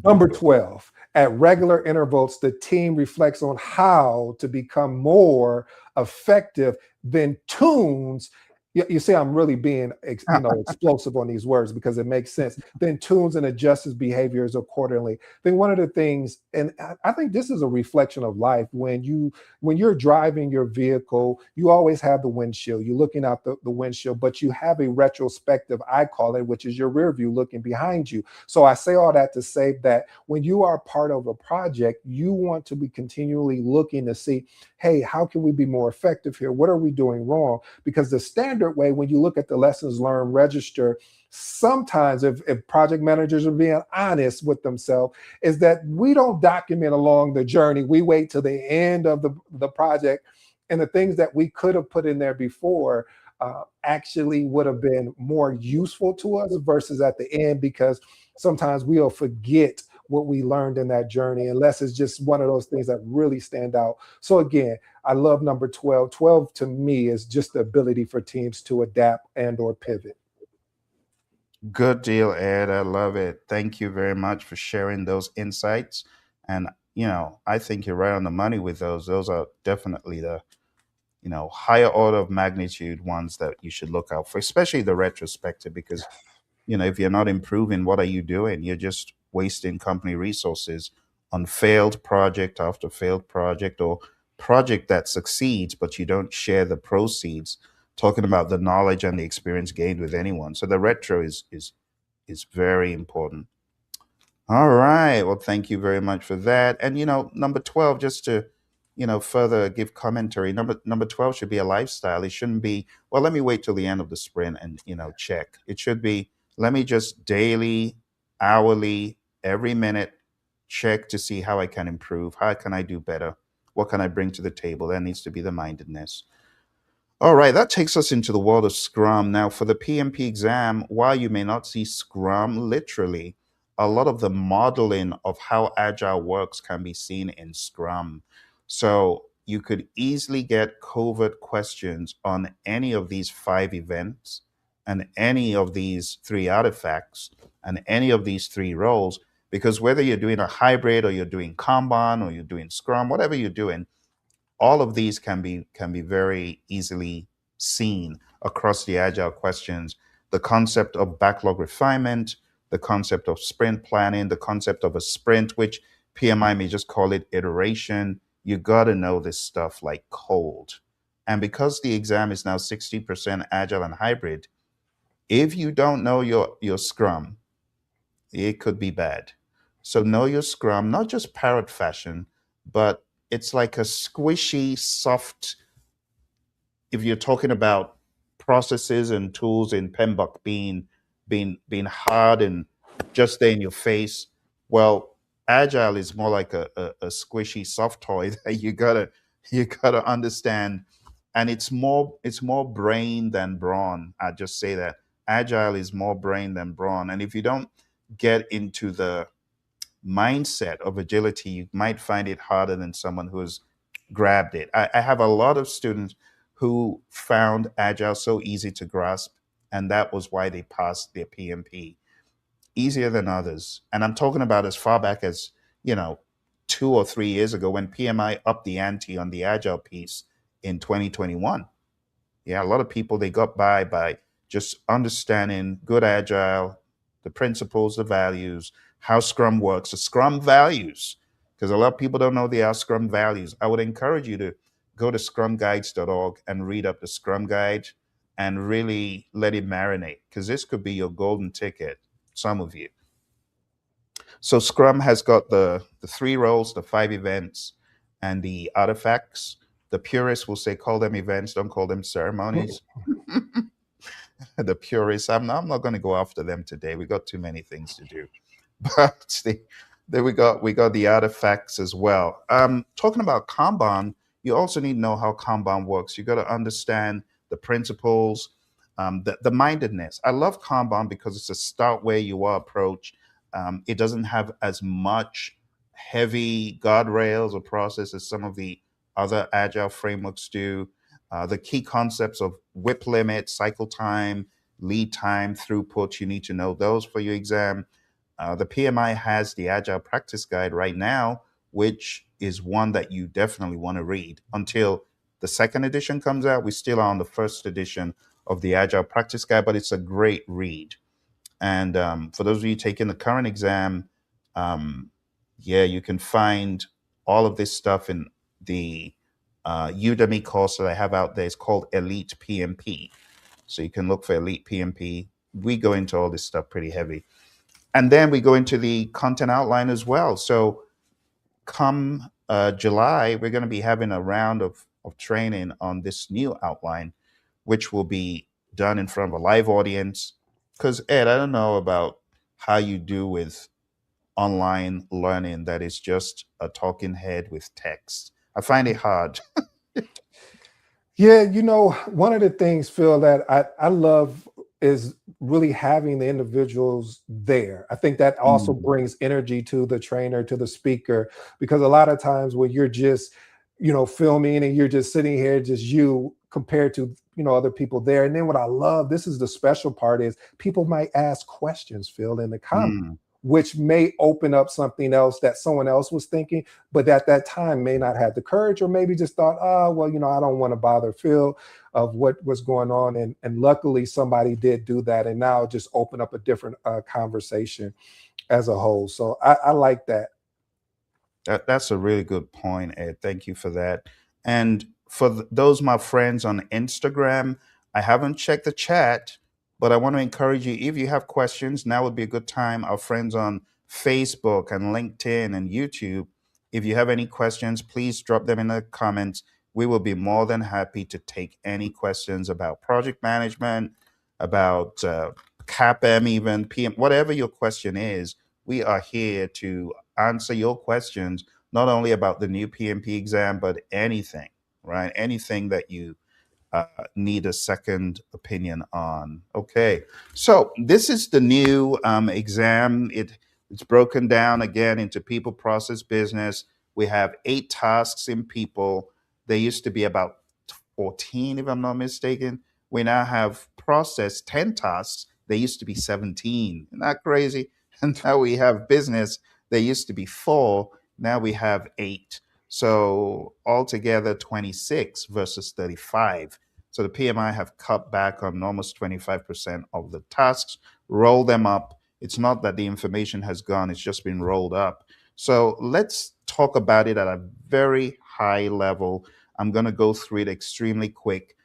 Number 12, at regular intervals, the team reflects on how to become more effective than tunes. You see, I'm really being explosive on these words because it makes sense. Then tunes and adjusts his behaviors accordingly. Then one of the things, and I think this is a reflection of life. When you're driving your vehicle, you always have the windshield. You're looking out the windshield, but you have a retrospective, I call it, which is your rear view looking behind you. So I say all that to say that when you are part of a project, you want to be continually looking to see, hey, how can we be more effective here? What are we doing wrong? Because the standard way, when you look at the lessons learned register, sometimes if project managers are being honest with themselves, is that we don't document along the journey. We wait till the end of the project, and the things that we could have put in there before actually would have been more useful to us versus at the end, because sometimes we'll forget what we learned in that journey unless it's just one of those things that really stand out. So again, I love number 12. 12 to me is just the ability for teams to adapt and or pivot. Good deal, Ed. I love it. Thank you very much for sharing those insights. And, I think you're right on the money with those. Those are definitely the, higher order of magnitude ones that you should look out for, especially the retrospective, because if you're not improving, what are you doing? You're just wasting company resources on failed project after failed project, or project that succeeds but you don't share the proceeds, talking about the knowledge and the experience gained with anyone. So the retro is very important. All right, well, thank you very much for that. And number 12, just to further give commentary. Number 12 should be a lifestyle. It shouldn't be, well, let me wait till the end of the sprint and check. It should be, let me just daily, hourly, every minute check to see how I can improve. How can I do better? What can I bring to the table? That needs to be the mindedness. All right, that takes us into the world of Scrum. Now, for the PMP exam, while you may not see Scrum literally, a lot of the modeling of how Agile works can be seen in Scrum. So you could easily get covert questions on any of these five events and any of these three artifacts and any of these three roles, because whether you're doing a hybrid or you're doing Kanban or you're doing Scrum, whatever you're doing, all of these can be very easily seen across the agile questions. The concept of backlog refinement, the concept of sprint planning, the concept of a sprint, which PMI may just call it iteration. You got to know this stuff like cold. And because the exam is now 60% agile and hybrid, if you don't know your scrum, it could be bad. So know your scrum, not just parrot fashion, but it's like a squishy, soft. If you're talking about processes and tools in PMBOK being hard and just there in your face, well, agile is more like a squishy, soft toy that you gotta understand, and it's more brain than brawn. I just say that agile is more brain than brawn, and if you don't get into the mindset of agility, you might find it harder than someone who's grabbed it. I have a lot of students who found Agile so easy to grasp, and that was why they passed their PMP easier than others. And I'm talking about as far back as, you know, 2 or 3 years ago when PMI upped the ante on the Agile piece in 2021. Yeah, a lot of people, they got by just understanding good agile, the principles, the values, how Scrum works, the Scrum values, because a lot of people don't know the Scrum values. I would encourage you to go to scrumguides.org and read up the Scrum guide and really let it marinate, because this could be your golden ticket, some of you. So Scrum has got the three roles, the five events, and the artifacts. The purists will say, call them events, don't call them ceremonies. The purists, I'm not going to go after them today. We got too many things to do. But then we got the artifacts as well. Talking about Kanban, you also need to know how Kanban works. You got to understand the principles, the mindedness. I love Kanban because it's a start where you are approach. It doesn't have as much heavy guardrails or process as some of the other agile frameworks do. The key concepts of WIP limit, cycle time, lead time, throughput, you need to know those for your exam. The PMI has the Agile Practice Guide right now, which is one that you definitely want to read until the second edition comes out. We still are on the first edition of the Agile Practice Guide, but it's a great read. And for those of you taking the current exam, um, yeah, you can find all of this stuff in the Udemy course that I have out there. It's called Elite PMP. So you can look for Elite PMP. We go into all this stuff pretty heavy. And then we go into the content outline as well. So come July, we're going to be having a round of training on this new outline, which will be done in front of a live audience. Because, Ed, I don't know about how you do with online learning that is just a talking head with text. I find it hard. Yeah, one of the things, Phil, that I love is really having the individuals there. I think that also Mm, brings energy to the trainer, to the speaker, because a lot of times when you're just, filming and you're just sitting here, just you compared to, other people there. And then what I love, this is the special part, is people might ask questions, Phil, in the comments, mm, which may open up something else that someone else was thinking, but at that time may not have the courage, or maybe just thought, oh, well, I don't want to bother Phil of what was going on. And luckily somebody did do that. And now just open up a different conversation as a whole. So I like that. that's a really good point, Ed. Thank you for that. And for those my friends on Instagram, I haven't checked the chat, but I want to encourage you, if you have questions, now would be a good time. Our friends on Facebook and LinkedIn and YouTube, If you have any questions, please drop them in the comments. We will be more than happy to take any questions about project management, about CAPM, even PM, whatever your question is. We are here to answer your questions, not only about the new PMP exam, but anything, right? Anything that you uh, need a second opinion on. Okay, so this is the new exam. It's broken down again into people, process, business. We have 8 tasks in people. There used to be about 14, if I'm not mistaken. We now have process 10 tasks. There used to be 17. Isn't that crazy? And now we have business. There used to be 4. Now we have 8. So altogether 26 versus 35. So the PMI have cut back on almost 25% of the tasks, roll them up. It's not that the information has gone, it's just been rolled up. So let's talk about it at a very high level. I'm going to go through it extremely quick,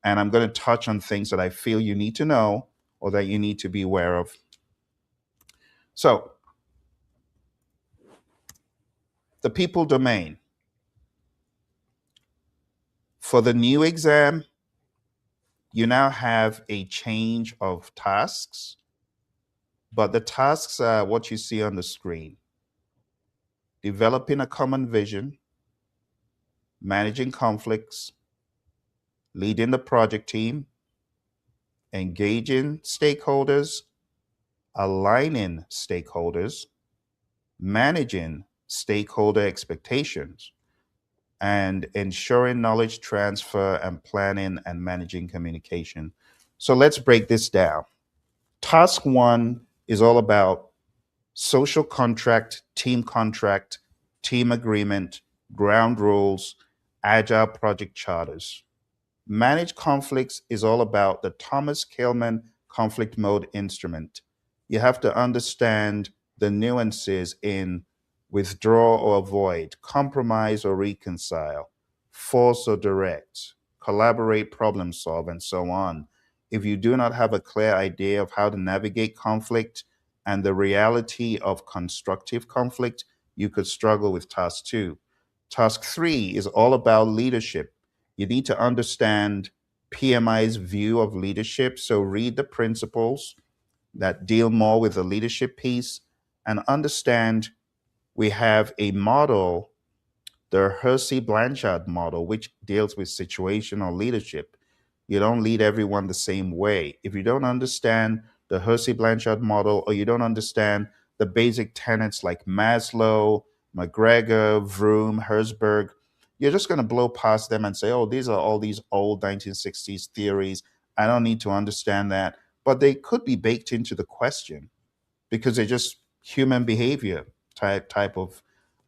and I'm going to touch on things that I feel you need to know or that you need to be aware of. So, the people domain. For the new exam, you now have a change of tasks, but the tasks are what you see on the screen: developing a common vision, managing conflicts, leading the project team, engaging stakeholders, aligning stakeholders, managing stakeholder expectations, and ensuring knowledge transfer and planning and managing communication. So let's break this down. Task one is all about social contract, team agreement, ground rules, agile project charters. Manage conflicts is all about the Thomas Kalman conflict mode instrument. You have to understand the nuances in withdraw or avoid, compromise or reconcile, force or direct, collaborate, problem solve, and so on. If you do not have a clear idea of how to navigate conflict and the reality of constructive conflict, you could struggle with task two. Task three is all about leadership. You need to understand PMI's view of leadership. So read the principles that deal more with the leadership piece and understand we have a model, the Hersey Blanchard model, which deals with situational leadership. You don't lead everyone the same way. If you don't understand the Hersey Blanchard model, or you don't understand the basic tenets like Maslow, McGregor, Vroom, Herzberg, you're just going to blow past them and say, oh, these are all these old 1960s theories. I don't need to understand that. But they could be baked into the question because they're just human behavior type of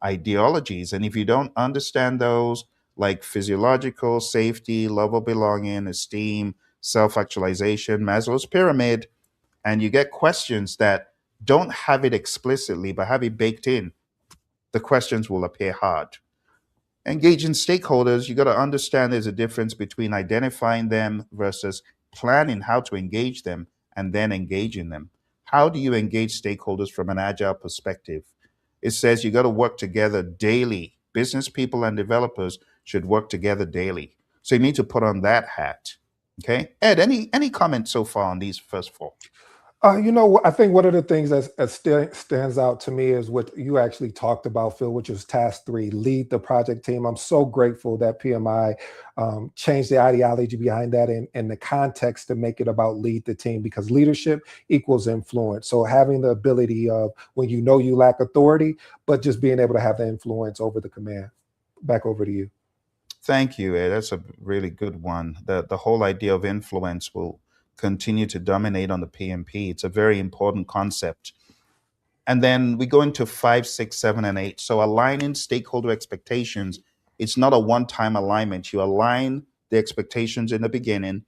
ideologies. And if you don't understand those, like physiological safety, love of belonging, esteem, self-actualization, Maslow's pyramid, and you get questions that don't have it explicitly but have it baked in, the questions will appear hard. Engaging stakeholders, you got to understand there's a difference between identifying them versus planning how to engage them and then engaging them. How do you engage stakeholders from an agile perspective? It says you got to work together daily. Business people and developers should work together daily. So you need to put on that hat. Okay. Ed, any comments so far on these first 4? I think one of the things that stands out to me is what you actually talked about, Phil, which was task three: lead the project team. I'm so grateful that PMI changed the ideology behind that and the context to make it about lead the team, because leadership equals influence. So having the ability of when you know you lack authority, but just being able to have the influence over the command. Back over to you. Thank you, Ed. That's a really good one. The whole idea of influence will continue to dominate on the PMP. It's a very important concept. And then we go into 5, 6, 7, and 8. So aligning stakeholder expectations, it's not a one-time alignment. You align the expectations in the beginning,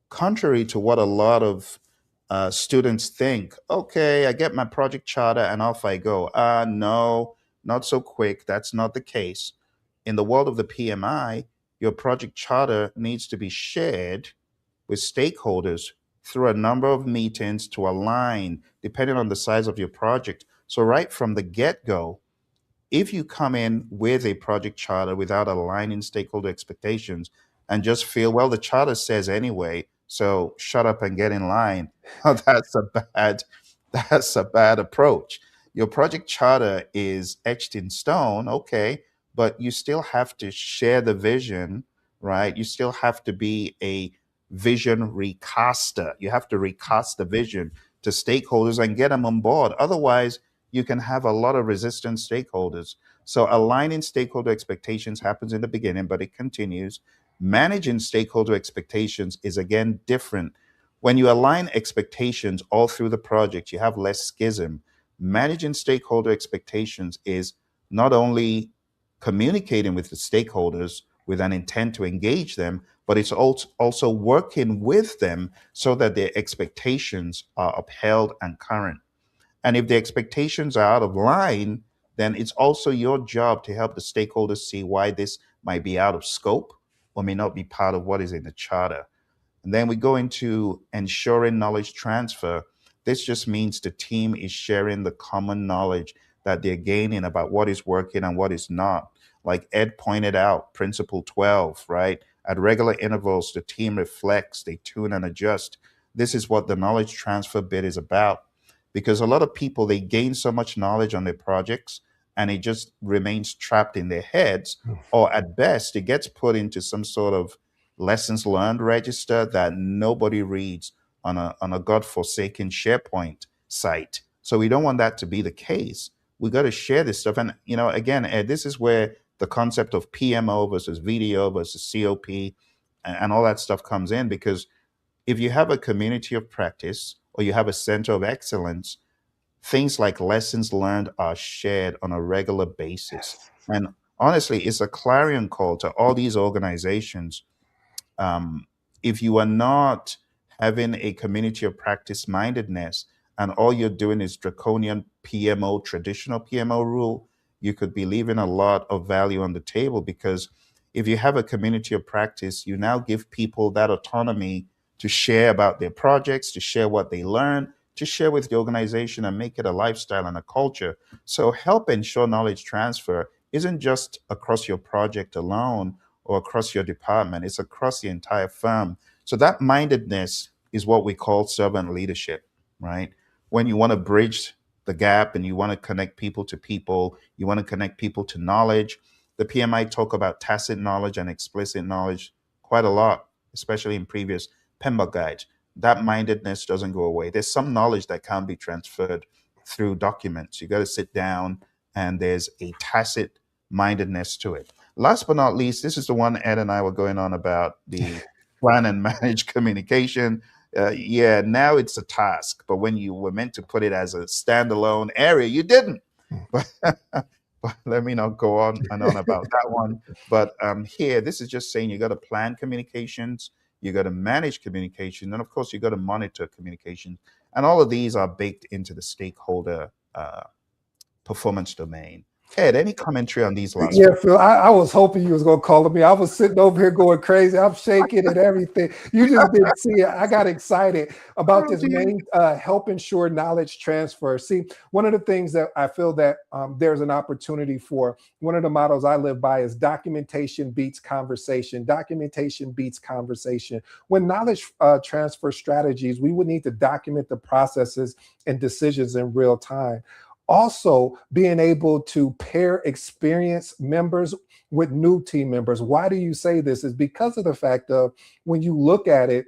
contrary to what a lot of students think. Okay, I get my project charter and off I go. No, not so quick. That's not the case. In the world of the PMI, your project charter needs to be shared with stakeholders through a number of meetings to align depending on the size of your project. So, right from the get go, if you come in with a project charter without aligning stakeholder expectations and just feel, well, the charter says anyway, so shut up and get in line, that's a bad that's a bad approach. Your project charter is etched in stone, okay, but you still have to share the vision, right? You still have to be a vision recaster. You have to recast the vision to stakeholders and get them on board. Otherwise, you can have a lot of resistant stakeholders. So aligning stakeholder expectations happens in the beginning, but it continues. Managing stakeholder expectations is again different. When you align expectations all through the project, you have less schism. Managing stakeholder expectations is not only communicating with the stakeholders with an intent to engage them, but it's also working with them so that their expectations are upheld and current. And if the expectations are out of line, then it's also your job to help the stakeholders see why this might be out of scope or may not be part of what is in the charter. And then we go into ensuring knowledge transfer. This just means the team is sharing the common knowledge that they're gaining about what is working and what is not. Like Ed pointed out, Principle 12, right? At regular intervals, the team reflects, they tune and adjust. This is what the knowledge transfer bit is about. Because a lot of people, they gain so much knowledge on their projects and it just remains trapped in their heads, or at best, it gets put into some sort of lessons learned register that nobody reads on a godforsaken SharePoint site. So we don't want that to be the case. We got to share this stuff. And, again, Ed, this is where the concept of PMO versus VDO versus COP and all that stuff comes in. Because if you have a community of practice or you have a center of excellence, things like lessons learned are shared on a regular basis. Yes. And honestly, it's a clarion call to all these organizations. If you are not having a community of practice mindedness and all you're doing is draconian PMO, traditional PMO rule, you could be leaving a lot of value on the table, because if you have a community of practice, you now give people that autonomy to share about their projects, to share what they learn, to share with the organization and make it a lifestyle and a culture. So help ensure knowledge transfer isn't just across your project alone or across your department, it's across the entire firm. So that mindedness is what we call servant leadership, right? When you want to bridge the gap and you want to connect people, you want to connect people to knowledge. The PMI talk about tacit knowledge and explicit knowledge quite a lot, especially in previous PMBOK guides. That mindedness doesn't go away. There's some knowledge that can be transferred through documents. You got to sit down and there's a tacit mindedness to it. Last but not least, this is the one Ed and I were going on about, the plan and manage communication. Yeah, now it's a task, but when you were meant to put it as a standalone area, you didn't. But, but let me not go on and on about that one. But here, this is just saying you got to plan communications, you got to manage communication, and of course, you got to monitor communication. And all of these are baked into the stakeholder performance domain. Ed, any commentary on these last Yeah, four? Phil, I was hoping you was gonna call me. I was sitting over here going crazy. I'm shaking and everything. You just didn't see it. I got excited about Oh, this dear. main help ensure knowledge transfer. See, one of the things that I feel that there's an opportunity for, one of the models I live by is documentation beats conversation. Documentation beats conversation. When knowledge transfer strategies, we would need to document the processes and decisions in real time. Also, being able to pair experienced members with new team members. Why do you say this? Is because of the fact of, when you look at it,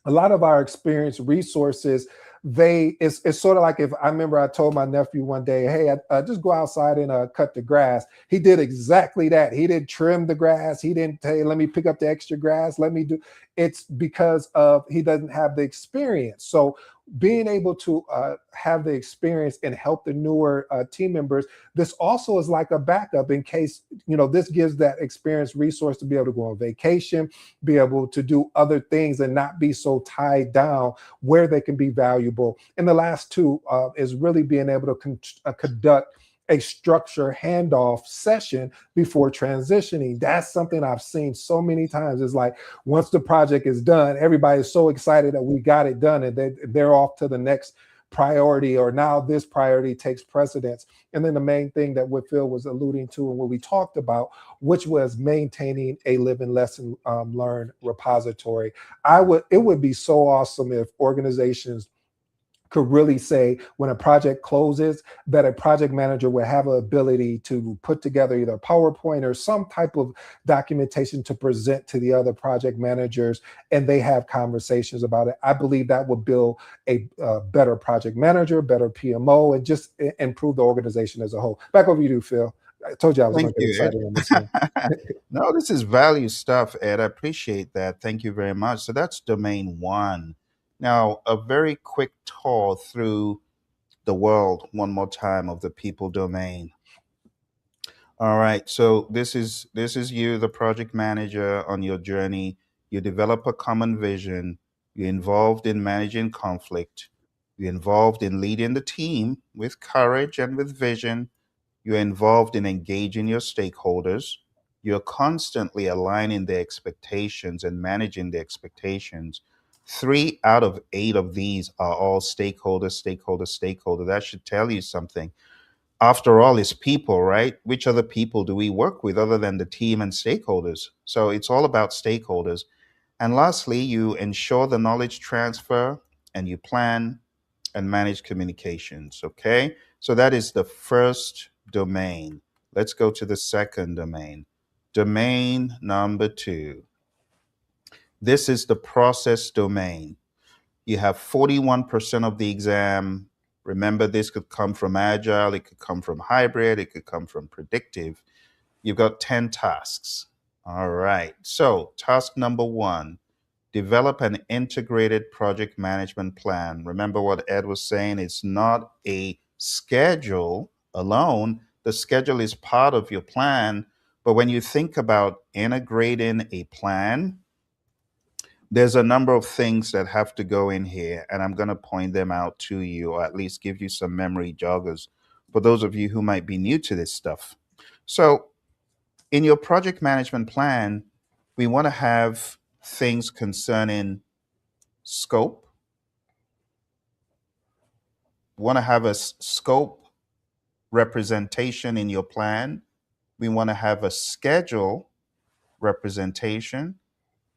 a lot of our experienced resources, it's sort of like, if I remember, I told my nephew one day, hey, just go outside and cut the grass. He did exactly that. He didn't trim the grass. He didn't say, let me pick up the extra grass, let me do. It's because of, he doesn't have the experience. So being able to have the experience and help the newer team members, this also is like a backup in case, this gives that experienced resource to be able to go on vacation, be able to do other things and not be so tied down, where they can be valuable. And the last two is really being able to conduct a structured handoff session before transitioning. That's something I've seen so many times. It's like, once the project is done, everybody is so excited that we got it done, and they're off to the next priority, or now this priority takes precedence. And then the main thing that what Phill was alluding to and what we talked about, which was maintaining a living lesson learned repository. It would be so awesome if organizations could really say when a project closes that a project manager would have an ability to put together either a PowerPoint or some type of documentation to present to the other project managers, and they have conversations about it. I believe that would build a better project manager, better PMO, and just improve the organization as a whole. Back over to you, Phill. I told you I was going Thank to get you, excited on this one. Ed. No, this is value stuff, Ed. I appreciate that. Thank you very much. So that's domain one. Now, a very quick tour through the world one more time of the people domain. All right. So this is you, the project manager on your journey. You develop a common vision. You're involved in managing conflict. You're involved in leading the team with courage and with vision. You're involved in engaging your stakeholders. You're constantly aligning their expectations and managing the expectations. 3 out of 8 of these are all stakeholder, stakeholder, stakeholder. That should tell you something. After all, it's people, right? Which other people do we work with other than the team and stakeholders? So it's all about stakeholders. And lastly, you ensure the knowledge transfer and you plan and manage communications. Okay. So that is the first domain. Let's go to the second domain. Domain number two. This is the process domain. You have 41% of the exam. Remember, this could come from agile, it could come from hybrid, it could come from predictive. You've got 10 tasks. All right. So, task number one, develop an integrated project management plan. Remember what Ed was saying, it's not a schedule alone. The schedule is part of your plan. But when you think about integrating a plan, there's a number of things that have to go in here, and I'm going to point them out to you, or at least give you some memory joggers for those of you who might be new to this stuff. So, in your project management plan, we want to have things concerning scope. We want to have a scope representation in your plan. We want to have a schedule representation.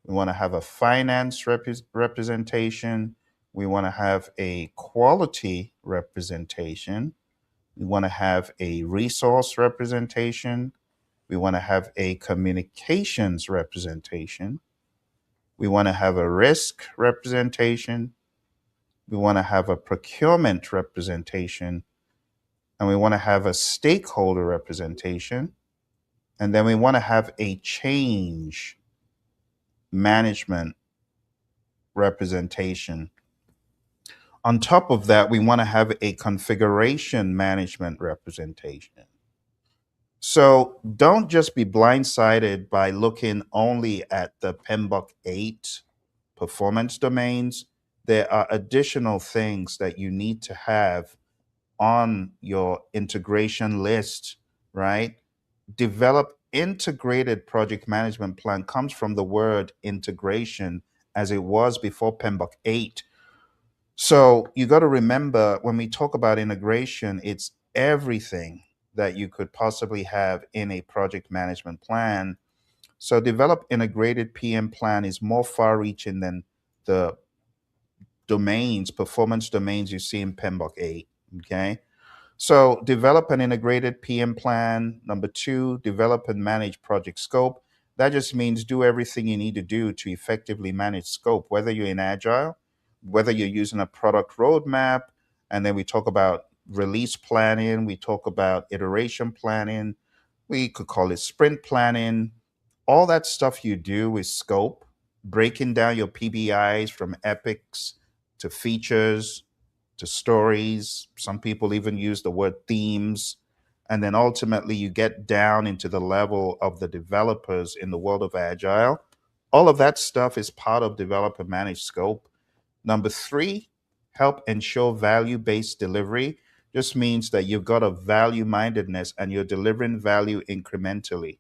We want to have a finance representation. We want to have a quality representation. We want to have a resource representation. We want to have a communications representation. We want to have a risk representation. We want to have a procurement representation. And we want to have a stakeholder representation. And then we want to have a change management representation. On top of that, we want to have a configuration management representation. So don't just be blindsided by looking only at the PMBOK 8 performance domains. There are additional things that you need to have on your integration list, right? Develop integrated project management plan comes from the word integration as it was before PMBOK 8. So you got to remember when we talk about integration, it's everything that you could possibly have in a project management plan. So develop integrated PM plan is more far reaching than the domains, performance domains you see in PMBOK 8. Okay. So develop an integrated PM plan. Number two, develop and manage project scope. That just means do everything you need to do to effectively manage scope, whether you're in agile, whether you're using a product roadmap, and then we talk about release planning, we talk about iteration planning, we could call it sprint planning. All that stuff you do is scope, breaking down your PBIs from epics to features to stories. Some people even use the word themes. And then ultimately, you get down into the level of the developers in the world of Agile. All of that stuff is part of developer managed scope. Number three, help ensure value based delivery. Just means that you've got a value mindedness and you're delivering value incrementally.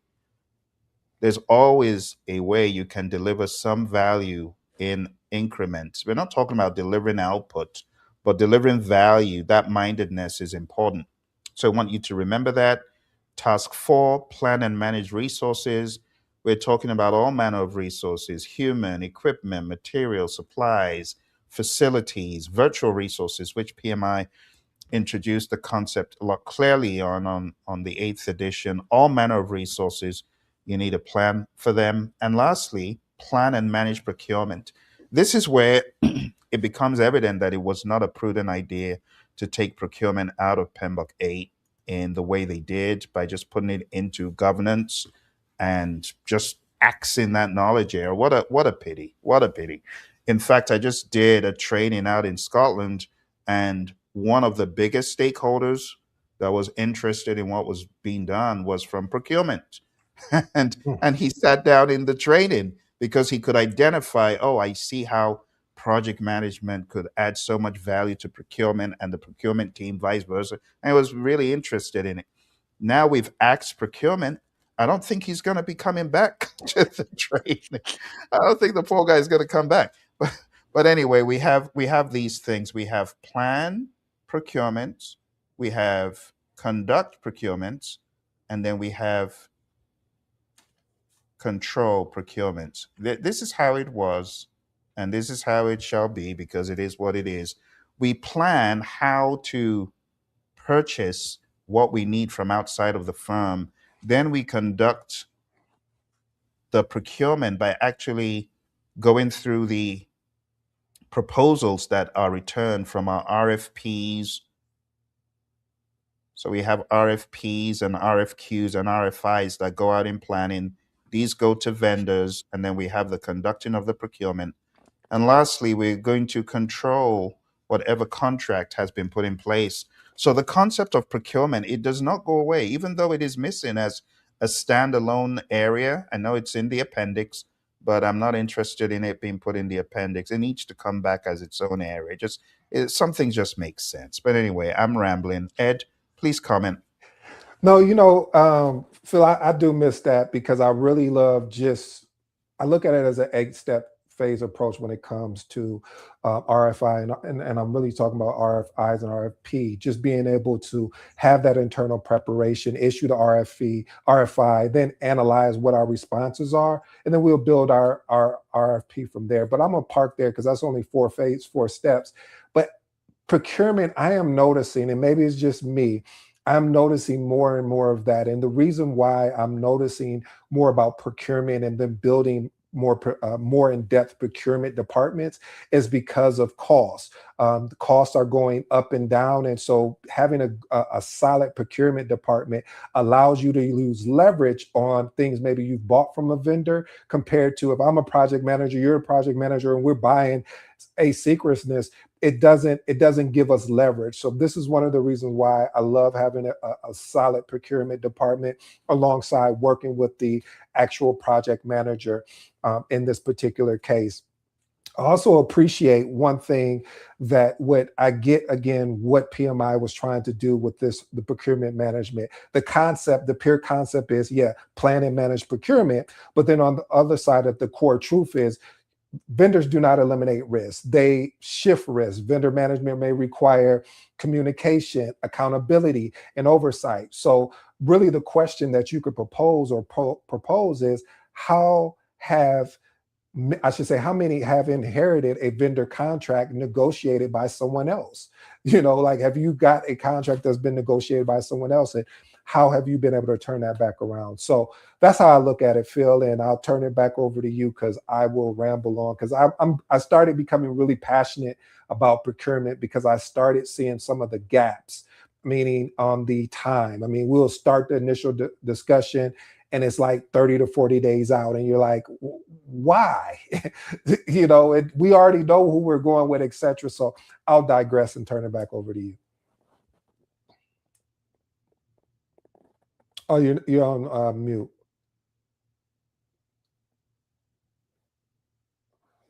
There's always a way you can deliver some value in increments. We're not talking about delivering output. but delivering value, that mindedness is important. So I want you to remember that. Task 4, plan and manage resources. We're talking about all manner of resources: human, equipment, material, supplies, facilities, virtual resources, which PMI introduced the concept a lot clearly on the eighth edition. All manner of resources, you need a plan for them. And lastly, plan and manage procurement. This is where it becomes evident that it was not a prudent idea to take procurement out of PMBOK 8 in the way they did, by just putting it into governance and just axing that knowledge area. What a pity. What a pity. In fact, I just did a training out in Scotland, and one of the biggest stakeholders that was interested in what was being done was from procurement. and Hmm. and he sat down in the training because he could identify, oh, I see how project management could add so much value to procurement and the procurement team, vice versa. And I was really interested in it. Now we've axed procurement. I don't think he's going to be coming back to the training. I don't think the poor guy is going to come back. But anyway, we have these things. We have plan procurement, we have conduct procurement, and then we have control procurement. This is how it was, and this is how it shall be, because it is what it is. We plan how to purchase what we need from outside of the firm. Then we conduct the procurement by actually going through the proposals that are returned from our RFPs. So we have RFPs and RFQs and RFIs that go out in planning. These go to vendors, and then we have the conducting of the procurement. And lastly, we're going to control whatever contract has been put in place. So the concept of procurement, it does not go away, even though it is missing as a standalone area. I know it's in the appendix, but I'm not interested in it being put in the appendix. It needs to come back as its own area. Something just makes sense. But anyway, I'm rambling. Ed, please comment. No, Phil, I do miss that because I really love just, I look at it as an 8 step phase approach when it comes to RFI. And I'm really talking about RFIs and RFP, just being able to have that internal preparation, issue the RFI, then analyze what our responses are, and then we'll build our RFP from there. But I'm going to park there because that's only 4 steps. But procurement, I am noticing, and maybe it's just me, I'm noticing more and more of that. And the reason why I'm noticing more about procurement and then building more in-depth procurement departments is because of costs. The costs are going up and down, and so having a solid procurement department allows you to use leverage on things maybe you've bought from a vendor, compared to if I'm a project manager, you're a project manager, and we're buying asynchronousness. It doesn't give us leverage. So this is one of the reasons why I love having a solid procurement department alongside working with the actual project manager in this particular case. I also appreciate one thing, that what I get, again, what PMI was trying to do with the procurement management. The concept, the pure concept is, yeah, plan and manage procurement. But then on the other side of the core truth is, vendors do not eliminate risk. They shift risk. Vendor management may require communication, accountability, and oversight. So really the question that you could propose or propose is, how have I should say, how many have inherited a vendor contract negotiated by someone else? Like, have you got a contract that's been negotiated by someone else, and how have you been able to turn that back around? So that's how I look at it, Phil. And I'll turn it back over to you because I will ramble on, because I started becoming really passionate about procurement because I started seeing some of the gaps, meaning on the time. I mean, we'll start the initial discussion, and it's like 30 to 40 days out, and you're like, why? We already know who we're going with, etc. So I'll digress and turn it back over to you. Oh, you're on mute.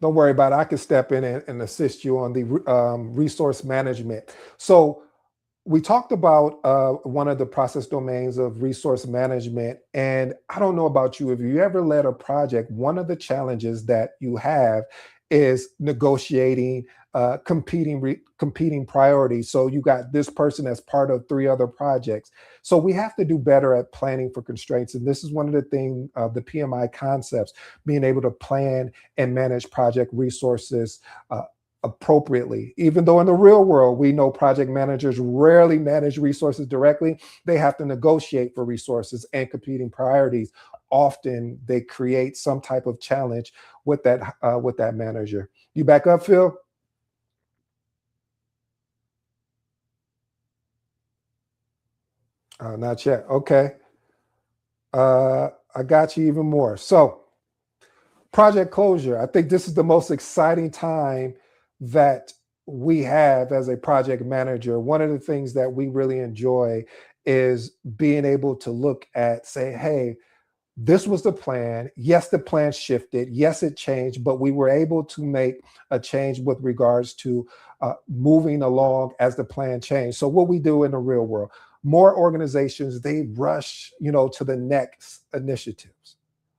Don't worry about it. I can step in and assist you on the resource management. So we talked about one of the process domains of resource management. And I don't know about you, if you ever led a project, one of the challenges that you have is negotiating competing priorities. So you got this person as part of three other projects. So we have to do better at planning for constraints. And this is one of the things of the PMI concepts, being able to plan and manage project resources appropriately. Even though in the real world, we know project managers rarely manage resources directly, they have to negotiate for resources and competing priorities. Often they create some type of challenge with that manager. You back up, Phill? Not yet. Okay. I got you even more. So, project closure. I think this is the most exciting time that we have as a project manager. One of the things that we really enjoy is being able to look at, say, hey, this was the plan. Yes, the plan shifted. Yes, it changed, but we were able to make a change with regards to moving along as the plan changed. So, what we do in the real world, more organizations they rush, to the next initiatives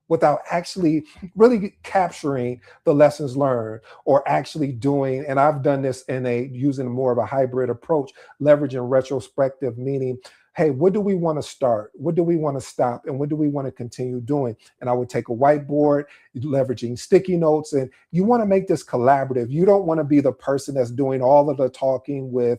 without actually really capturing the lessons learned or actually doing. And I've done this in a using more of a hybrid approach, leveraging retrospective, meaning, hey, what do we want to start? What do we want to stop? And what do we want to continue doing? And I would take a whiteboard, leveraging sticky notes, and you want to make this collaborative. You don't want to be the person that's doing all of the talking with,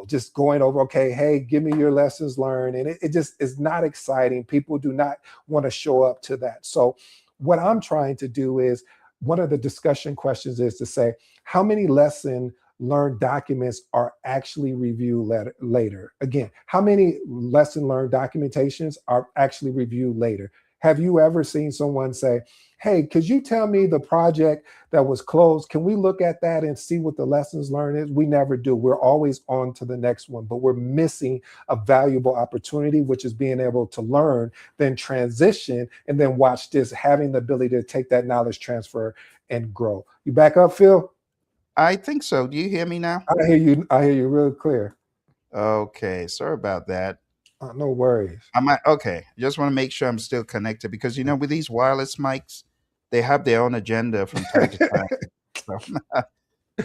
just going over, okay, hey, give me your lessons learned. And it just is not exciting. People do not want to show up to that. So what I'm trying to do is, one of the discussion questions is to say, how many lesson learned documents are actually reviewed later? Again, how many lesson learned documentations are actually reviewed later? Have you ever seen someone say, hey, could you tell me the project that was closed? Can we look at that and see what the lessons learned is? We never do. We're always on to the next one, but we're missing a valuable opportunity, which is being able to learn, then transition, and then watch this, having the ability to take that knowledge transfer and grow. You back up, Phill? I think so. Do you hear me now? I hear you. I hear you real clear. Okay, sorry about that. No worries. I might okay. Just want to make sure I'm still connected because with these wireless mics, they have their own agenda from time to time. So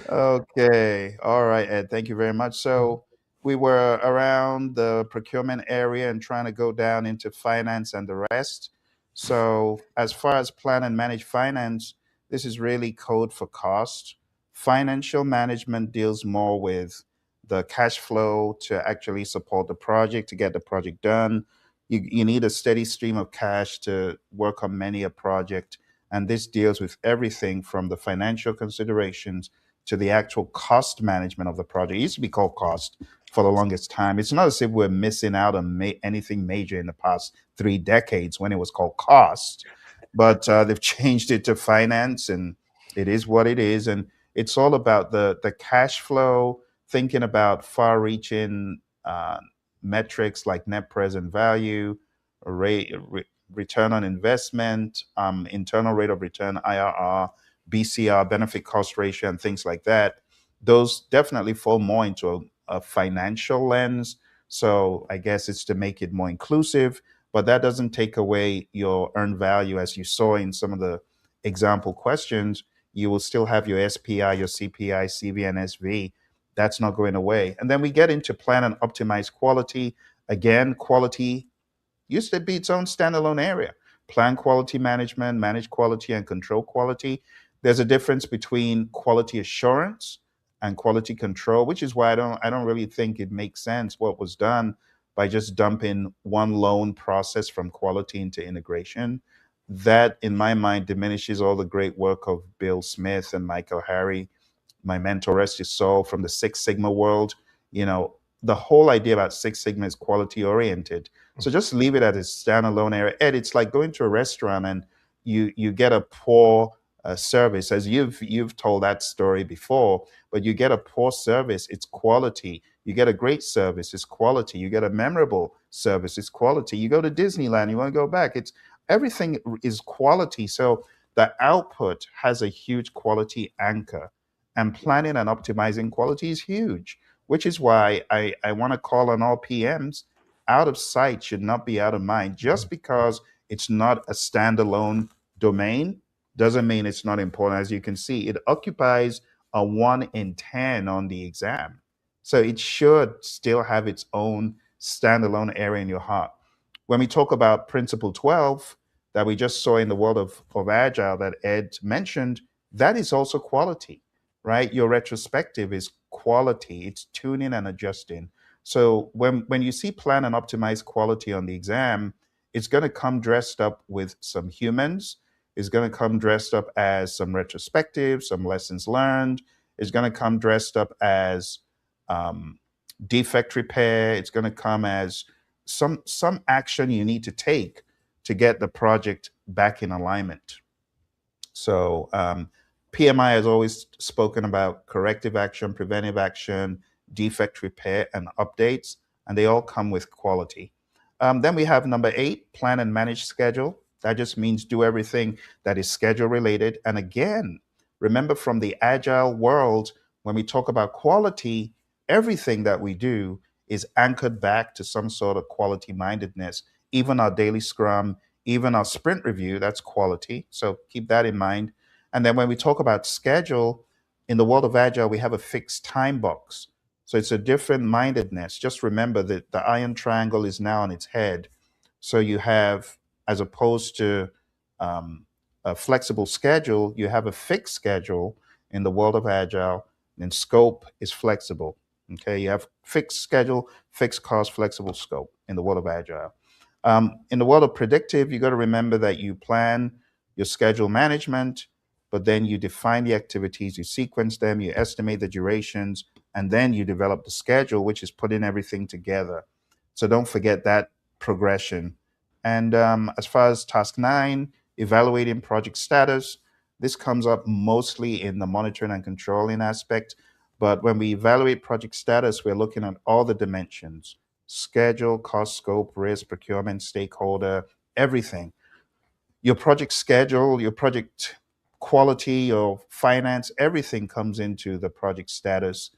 okay. All right, Ed. Thank you very much. So we were around the procurement area and trying to go down into finance and the rest. So as far as plan and manage finance, this is really code for cost. Financial management deals more with the cash flow to actually support the project, to get the project done. You need a steady stream of cash to work on many a project. And this deals with everything from the financial considerations to the actual cost management of the project. It used to be called cost for the longest time. It's not as if we're missing out on anything major in the past 3 decades when it was called cost, but they've changed it to finance, and it is what it is. And it's all about the cash flow, thinking about far-reaching metrics like net present value, rate, return on investment, internal rate of return, IRR, BCR, benefit cost ratio, and things like that. Those definitely fall more into a financial lens. So I guess it's to make it more inclusive, but that doesn't take away your earned value. As you saw in some of the example questions, you will still have your SPI, your CPI, CV, and SV. That's not going away. And then we get into plan and optimize quality. Again, quality used to be its own standalone area. Plan quality management, manage quality, and control quality. There's a difference between quality assurance and quality control, which is why I don't really think it makes sense what was done by just dumping one lone process from quality into integration. That, in my mind, diminishes all the great work of Bill Smith and Michael Harry, my mentor, rest his soul, from the Six Sigma world. You know, the whole idea about Six Sigma is quality oriented. So just leave it at its standalone area. Ed, it's like going to a restaurant and you get a poor service, as you've told that story before. But you get a poor service, it's quality. You get a great service, it's quality. You get a memorable service, it's quality. You go to Disneyland, you want to go back. It's everything is quality. So the output has a huge quality anchor, and planning and optimizing quality is huge, which is why I want to call on all PMs. Out of sight should not be out of mind. Just because it's not a standalone domain doesn't mean it's not important. As you can see, it occupies a 1 in 10 on the exam. So it should still have its own standalone area in your heart. When we talk about Principle 12 that we just saw in the world of Agile that Ed mentioned, that is also quality, right? Your retrospective is quality, it's tuning and adjusting. So when you see plan and optimize quality on the exam, it's going to come dressed up with some humans. It's going to come dressed up as some retrospective, some lessons learned. It's going to come dressed up as um, defect repair. It's going to come as some action you need to take to get the project back in alignment. So PMI has always spoken about corrective action, preventive action, defect repair, and updates, and they all come with quality. Then we have number 8, plan and manage schedule. That just means do everything that is schedule related. And again, remember from the agile world, when we talk about quality, everything that we do is anchored back to some sort of quality mindedness. Even our daily scrum, even our sprint review, that's quality. So keep that in mind. And then when we talk about schedule, in the world of Agile, we have a fixed time box. So it's a different mindedness. Just remember that the iron triangle is now on its head. So you have, as opposed to um, a flexible schedule, you have a fixed schedule in the world of Agile, and scope is flexible. Okay, you have fixed schedule, fixed cost, flexible scope in the world of Agile. In the world of predictive, you got to remember that you plan your schedule management, but then you define the activities, you sequence them, you estimate the durations, and then you develop the schedule, which is putting everything together. So don't forget that progression. And as far as task 9, evaluating project status, this comes up mostly in the monitoring and controlling aspect. But when we evaluate project status, we're looking at all the dimensions: schedule, cost, scope, risk, procurement, stakeholder, everything. Your project schedule, your project quality, your finance, everything comes into the project status.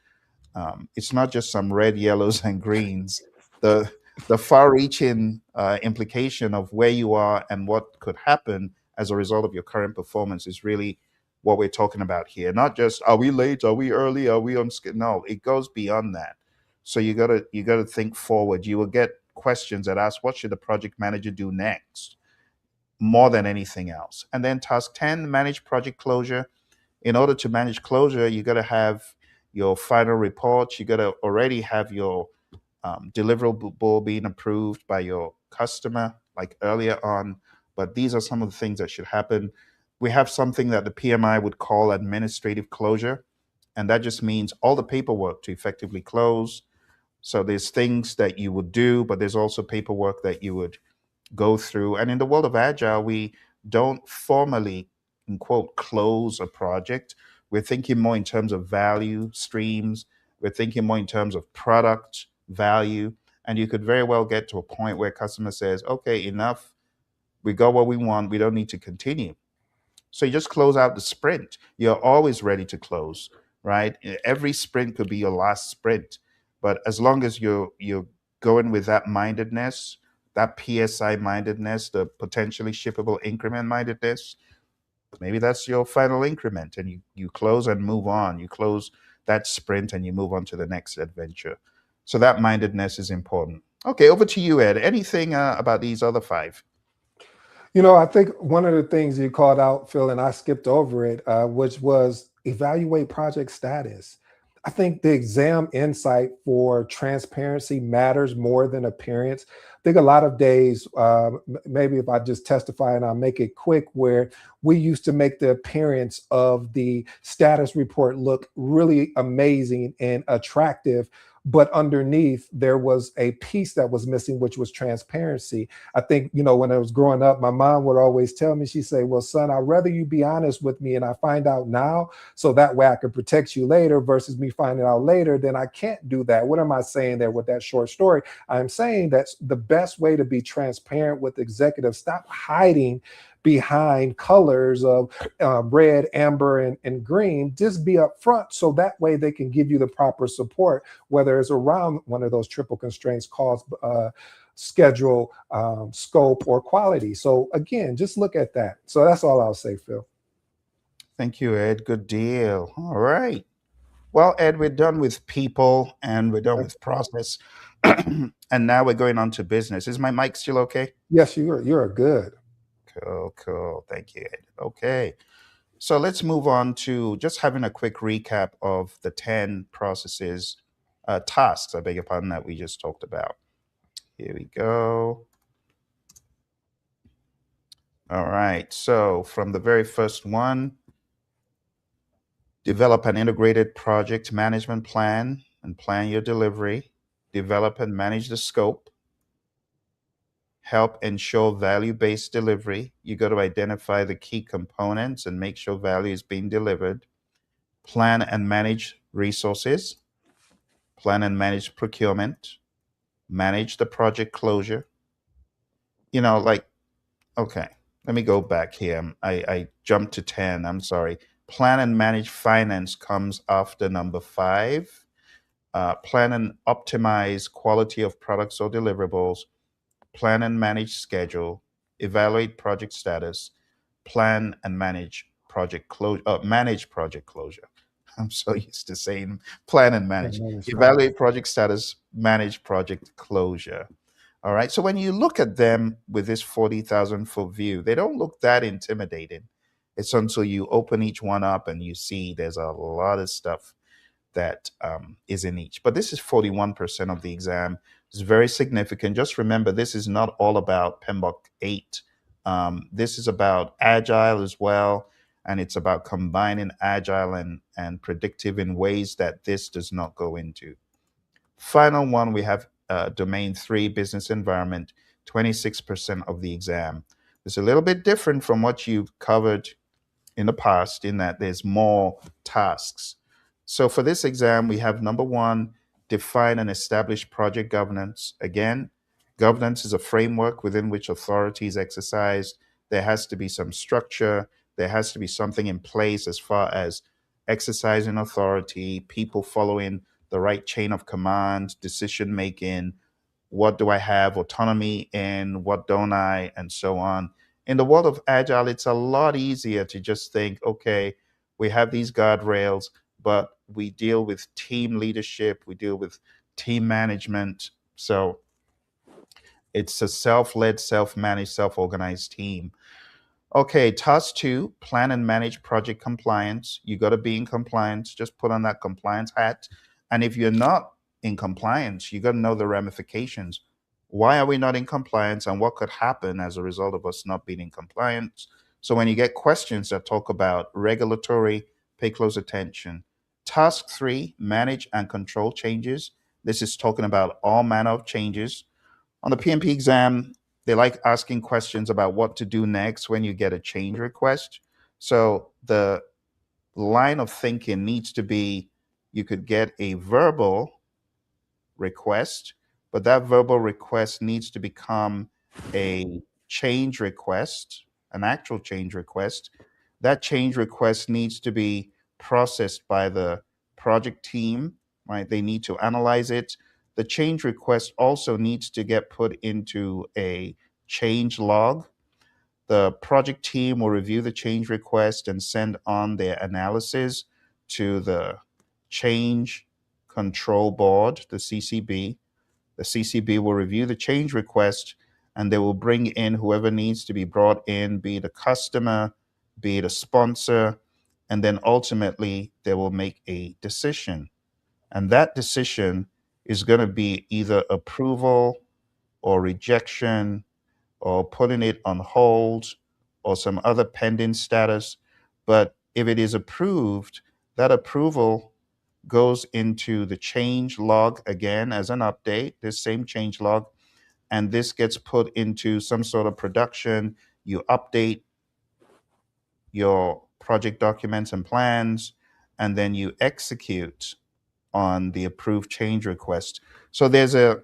It's not just some red, yellows, and greens. The the far-reaching implication of where you are and what could happen as a result of your current performance is really what we're talking about here. Not just are we late, are we early, are we on schedule? No, it goes beyond that. So you gotta think forward. You will get questions that ask, what should the project manager do next, more than anything else. And then task 10, manage project closure. In order to manage closure, you got to have your final reports. You got to already have your deliverable being approved by your customer, like earlier on. But these are some of the things that should happen. We have something that the PMI would call administrative closure, and that just means all the paperwork to effectively close. So there's things that you would do, but there's also paperwork that you would go through. And in the world of Agile, we don't formally, in quote, close a project. We're thinking more in terms of value streams. We're thinking more in terms of product value. And you could very well get to a point where customer says, okay, enough. We got what we want. We don't need to continue. So you just close out the sprint. You're always ready to close, right? Every sprint could be your last sprint. But as long as you're going with that mindedness, that PSI mindedness, the potentially shippable increment mindedness, maybe that's your final increment, and you close and move on. You close that sprint and you move on to the next adventure. So that mindedness is important. Okay, over to you, Ed. Anything about these other 5? I think one of the things you called out, Phil, and I skipped over it, which was evaluate project status. I think the exam insight for transparency matters more than appearance. I think a lot of days, maybe if I just testify and I'll make it quick, where we used to make the appearance of the status report look really amazing and attractive. But underneath, there was a piece that was missing, which was transparency. I think, when I was growing up, my mom would always tell me, she'd say, well, son, I'd rather you be honest with me and I find out now so that way I can protect you later versus me finding out later. Then I can't do that. What am I saying there with that short story? I'm saying that's the best way to be transparent with executives. Stop hiding behind colors of red, amber, and green. Just be upfront so that way they can give you the proper support, whether it's around one of those triple constraints cost, schedule, scope, or quality. So again, just look at that. So that's all I'll say, Phil. Thank you, Ed. Good deal. All right. Well, Ed, we're done with people and we're done with process. And now we're going on to business. Is my mic still okay? Yes, you're good. Cool, cool. Thank you, Ed. Okay. So let's move on to just having a quick recap of the 10 processes, tasks, I beg your pardon, that we just talked about. Here we go. All right. So from the very first one, develop an integrated project management plan and plan your delivery. Develop and manage the scope. Help ensure value based delivery. You got to identify the key components and make sure value is being delivered. Plan and manage resources. Plan and manage procurement. Manage the project closure. You know, like, okay, let me go back here. I jumped to 10. I'm sorry. Plan and manage finance comes after number five. Plan and optimize quality of products or deliverables, plan and manage schedule, evaluate project status, plan and manage project closure. I'm so used to saying plan and Yeah, manage, management. evaluate project status, manage project closure. All right. So when you look at them with this 40,000-foot view, they don't look that intimidating. It's until you open each one up and you see there's a lot of stuff that is in each. But this is 41% of the exam. It's very significant. Just remember, this is not all about PMBOK 8. This is about agile as well. And it's about combining agile and predictive in ways that this does not go into. Final one, we have domain 3, business environment, 26% of the exam. It's a little bit different from what you've covered in the past in that there's more tasks. So for this exam, we have number one, define and establish project governance. Again, governance is a framework within which authority is exercised. There has to be some structure. There has to be something in place as far as exercising authority, people following the right chain of command, decision making, what do I have autonomy in, what don't I, and so on. In the world of agile, it's a lot easier to just think, okay, we have these guardrails, but we deal with team leadership, we deal with team management. So it's a self-led, self-managed, self-organized team. Okay, task two, plan and manage project compliance. You got to be in compliance. Just put on that compliance hat. And if you're not in compliance, you got to know the ramifications. Why are we not in compliance and what could happen as a result of us not being in compliance? So when you get questions that talk about regulatory, pay close attention. Task three, manage and control changes. This is talking about all manner of changes on the PMP exam, they like asking questions about what to do next when you get a change request. So the line of thinking needs to be you could get a verbal request, but that verbal request needs to become a change request, an actual change request. That change request needs to be processed by the project team, right? They need to analyze it. The change request also needs to get put into a change log. The project team will review the change request and send on their analysis to the change control board, the CCB. The CCB will review the change request and they will bring in whoever needs to be brought in, be it a customer, be it a sponsor, and then ultimately they will make a decision. And that decision is going to be either approval or rejection or putting it on hold or some other pending status. But if it is approved, that approval goes into the change log again as an update, this same change log, and this gets put into some sort of production. You update your project documents and plans, and then you execute on the approved change request. So there's a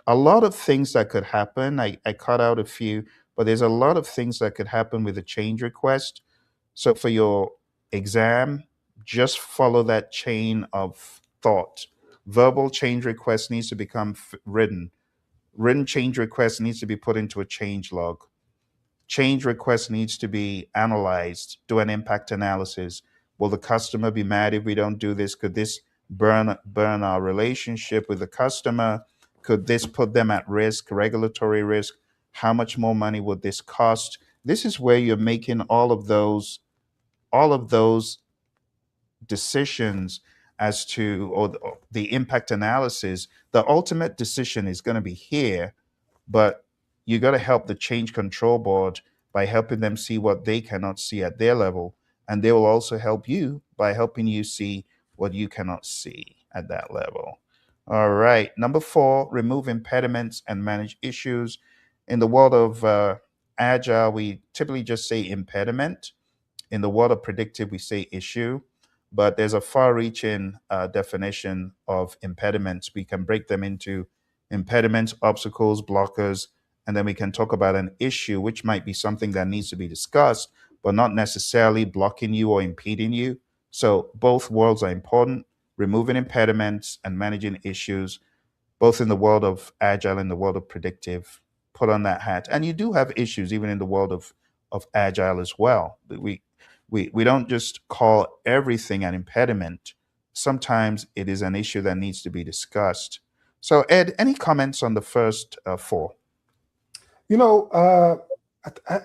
lot of things that could happen. I cut out a few, but there's a lot of things that could happen with a change request. So for your exam, just follow that chain of thought. Verbal change request needs to become written. Written change request needs to be put into a change log. Change request needs to be analyzed, do an impact analysis. Will the customer be mad if we don't do this? Could this burn our relationship with the customer? Could this put them at risk, regulatory risk? How much more money would this cost? This is where you're making all of those decisions as to, or the impact analysis. The ultimate decision is going to be here, but you got to help the change control board by helping them see what they cannot see at their level. And they will also help you by helping you see what you cannot see at that level. All right. Number four, remove impediments and manage issues. In the world of Agile, we typically just say impediment. In the world of predictive, we say issue, but there's a far-reaching definition of impediments. We can break them into impediments, obstacles, blockers, and then we can talk about an issue, which might be something that needs to be discussed, but not necessarily blocking you or impeding you. So both worlds are important, removing impediments and managing issues, both in the world of agile and the world of predictive. Put on that hat. And you do have issues even in the world of agile as well. We don't just call everything an impediment. Sometimes it is an issue that needs to be discussed. So, Ed, any comments on the first four? You know,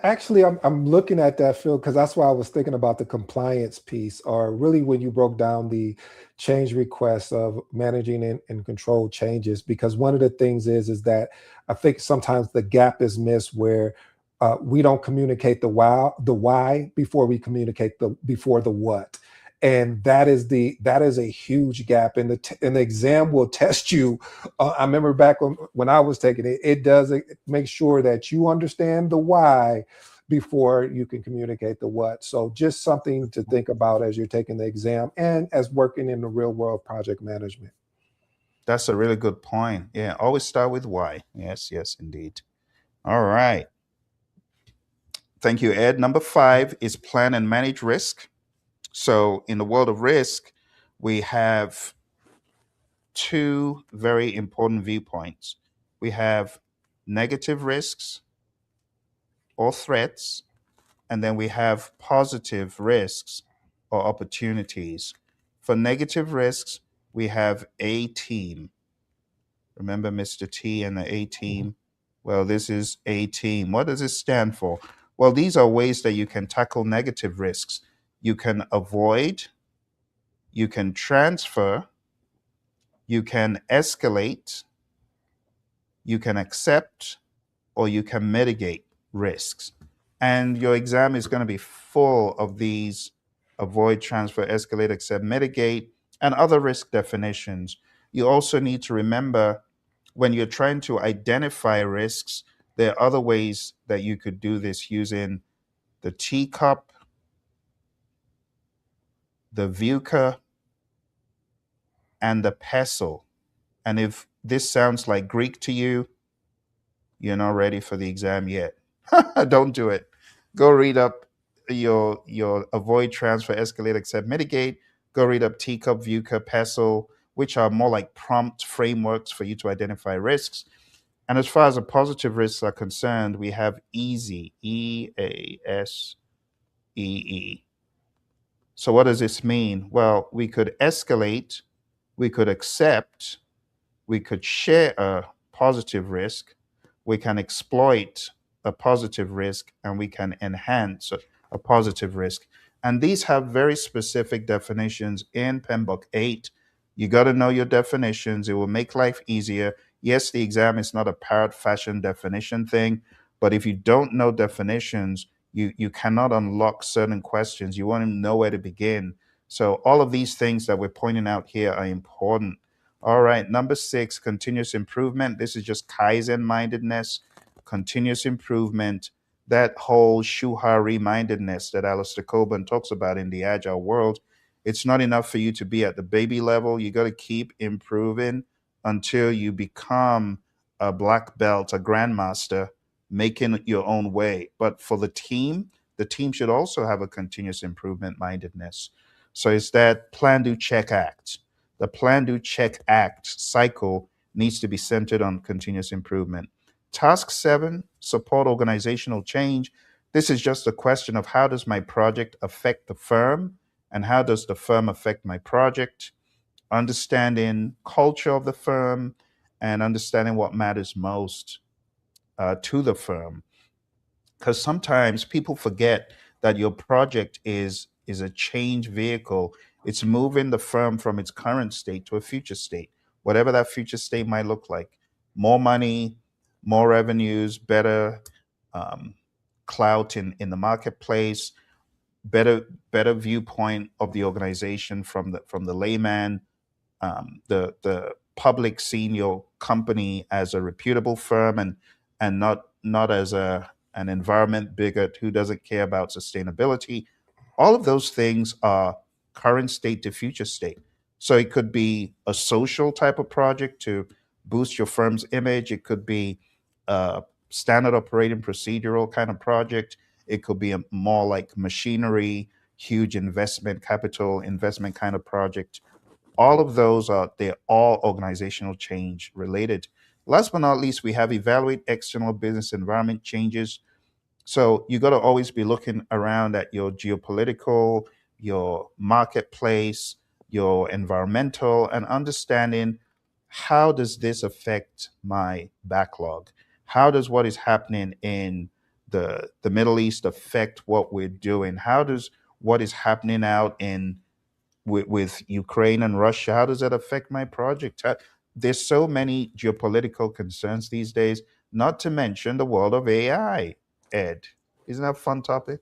actually, I'm looking at that, Phil, because that's why I was thinking about the compliance piece, or really when you broke down the change requests of managing and control changes. Because one of the things is that I think sometimes the gap is missed where we don't communicate the why before we communicate the what. And that is a huge gap, and the exam will test you. I remember back when I was taking it, it does make sure that you understand the why before you can communicate the what. So just something to think about as you're taking the exam and as working in the real world project management. That's a really good point. Yeah, always start with why. Yes, yes, indeed. All right. Thank you, Ed. Number five is plan and manage risk. So, in the world of risk, we have two very important viewpoints. We have negative risks or threats, and then we have positive risks or opportunities. For negative risks, we have A team. Remember Mr. T and the A Mhm. team? Well, this is A team. What does it stand for? Well, these are ways that you can tackle negative risks. You can avoid, you can transfer, you can escalate, you can accept, or you can mitigate risks. And your exam is going to be full of these: avoid, transfer, escalate, accept, mitigate, and other risk definitions. You also need to remember when you're trying to identify risks, there are other ways that you could do this using the teacup, the VUCA, and the pestle. And if this sounds like Greek to you, you're not ready for the exam yet. Don't do it. Go read up your avoid, transfer, escalate, accept, mitigate. Go read up teacup, VUCA, pestle, which are more like prompt frameworks for you to identify risks. And as far as the positive risks are concerned, we have easy, EASEE. So what does this mean? Well, we could escalate, we could accept, we could share a positive risk, we can exploit a positive risk, and we can enhance a positive risk. And these have very specific definitions in PMBOK 8. You got to know your definitions. It will make life easier. Yes, the exam is not a parrot fashion definition thing, but if you don't know definitions, you cannot unlock certain questions. You won't even know where to begin. So all of these things that we're pointing out here are important. All right, number six, continuous improvement. This is just Kaizen mindedness, continuous improvement, that whole Shuhari mindedness that Alistair Coburn talks about in the agile world. It's not enough for you to be at the baby level. You got to keep improving until you become a black belt, a grandmaster, making your own way. But for the team should also have a continuous improvement mindedness. So it's that plan, do, check, act. The plan, do, check, act cycle needs to be centered on continuous improvement. Task seven, support organizational change. This is just a question of how does my project affect the firm and how does the firm affect my project, understanding culture of the firm and understanding what matters most to the firm, because sometimes people forget that your project is a change vehicle. It's moving the firm from its current state to a future state, whatever that future state might look like. More money, more revenues, better um, clout in the marketplace, better viewpoint of the organization from the layman, the public seeing your company as a reputable firm and not as an environment bigot who doesn't care about sustainability. All of those things are current state to future state. So it could be a social type of project to boost your firm's image. It could be a standard operating procedural kind of project. It could be a more like machinery, huge investment, capital investment kind of project. All of those are, they're all organizational change related. Last but not least, we have evaluate external business environment changes. So you got to always be looking around at your geopolitical, your marketplace, your environmental, and understanding how does this affect my backlog? How does what is happening in the Middle East affect what we're doing? How does what is happening out in with Ukraine and Russia, how does that affect my project? There's so many geopolitical concerns these days, not to mention the world of AI, Ed. Isn't that a fun topic?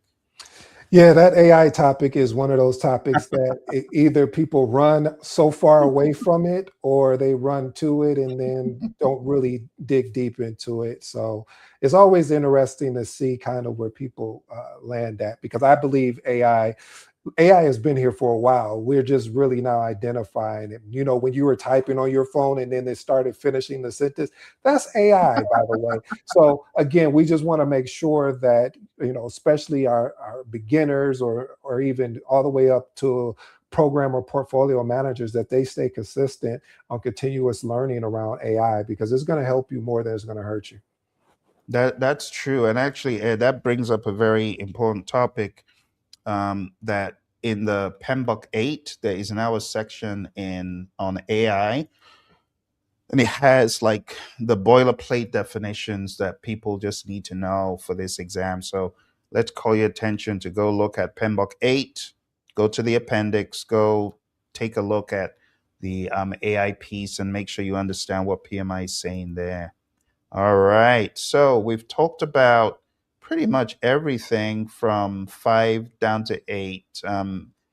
Yeah, that AI topic is one of those topics that either people run so far away from it or they run to it and then don't really dig deep into it. So it's always interesting to see kind of where people land at, because I believe AI has been here for a while. We're just really now identifying it. You know, when you were typing on your phone and then it started finishing the sentence, that's AI, by the way. So again, we just want to make sure that, you know, especially our beginners or even all the way up to program or portfolio managers, that they stay consistent on continuous learning around AI, because it's going to help you more than it's going to hurt you. That's true, and actually, Ed, that brings up a very important topic. That in the PMBOK 8, there is now a section in on AI, and it has like the boilerplate definitions that people just need to know for this exam. So let's call your attention to go look at PMBOK 8, go to the appendix, go take a look at the AI piece and make sure you understand what PMI is saying there. All right. So we've talked about pretty much everything from five down to eight.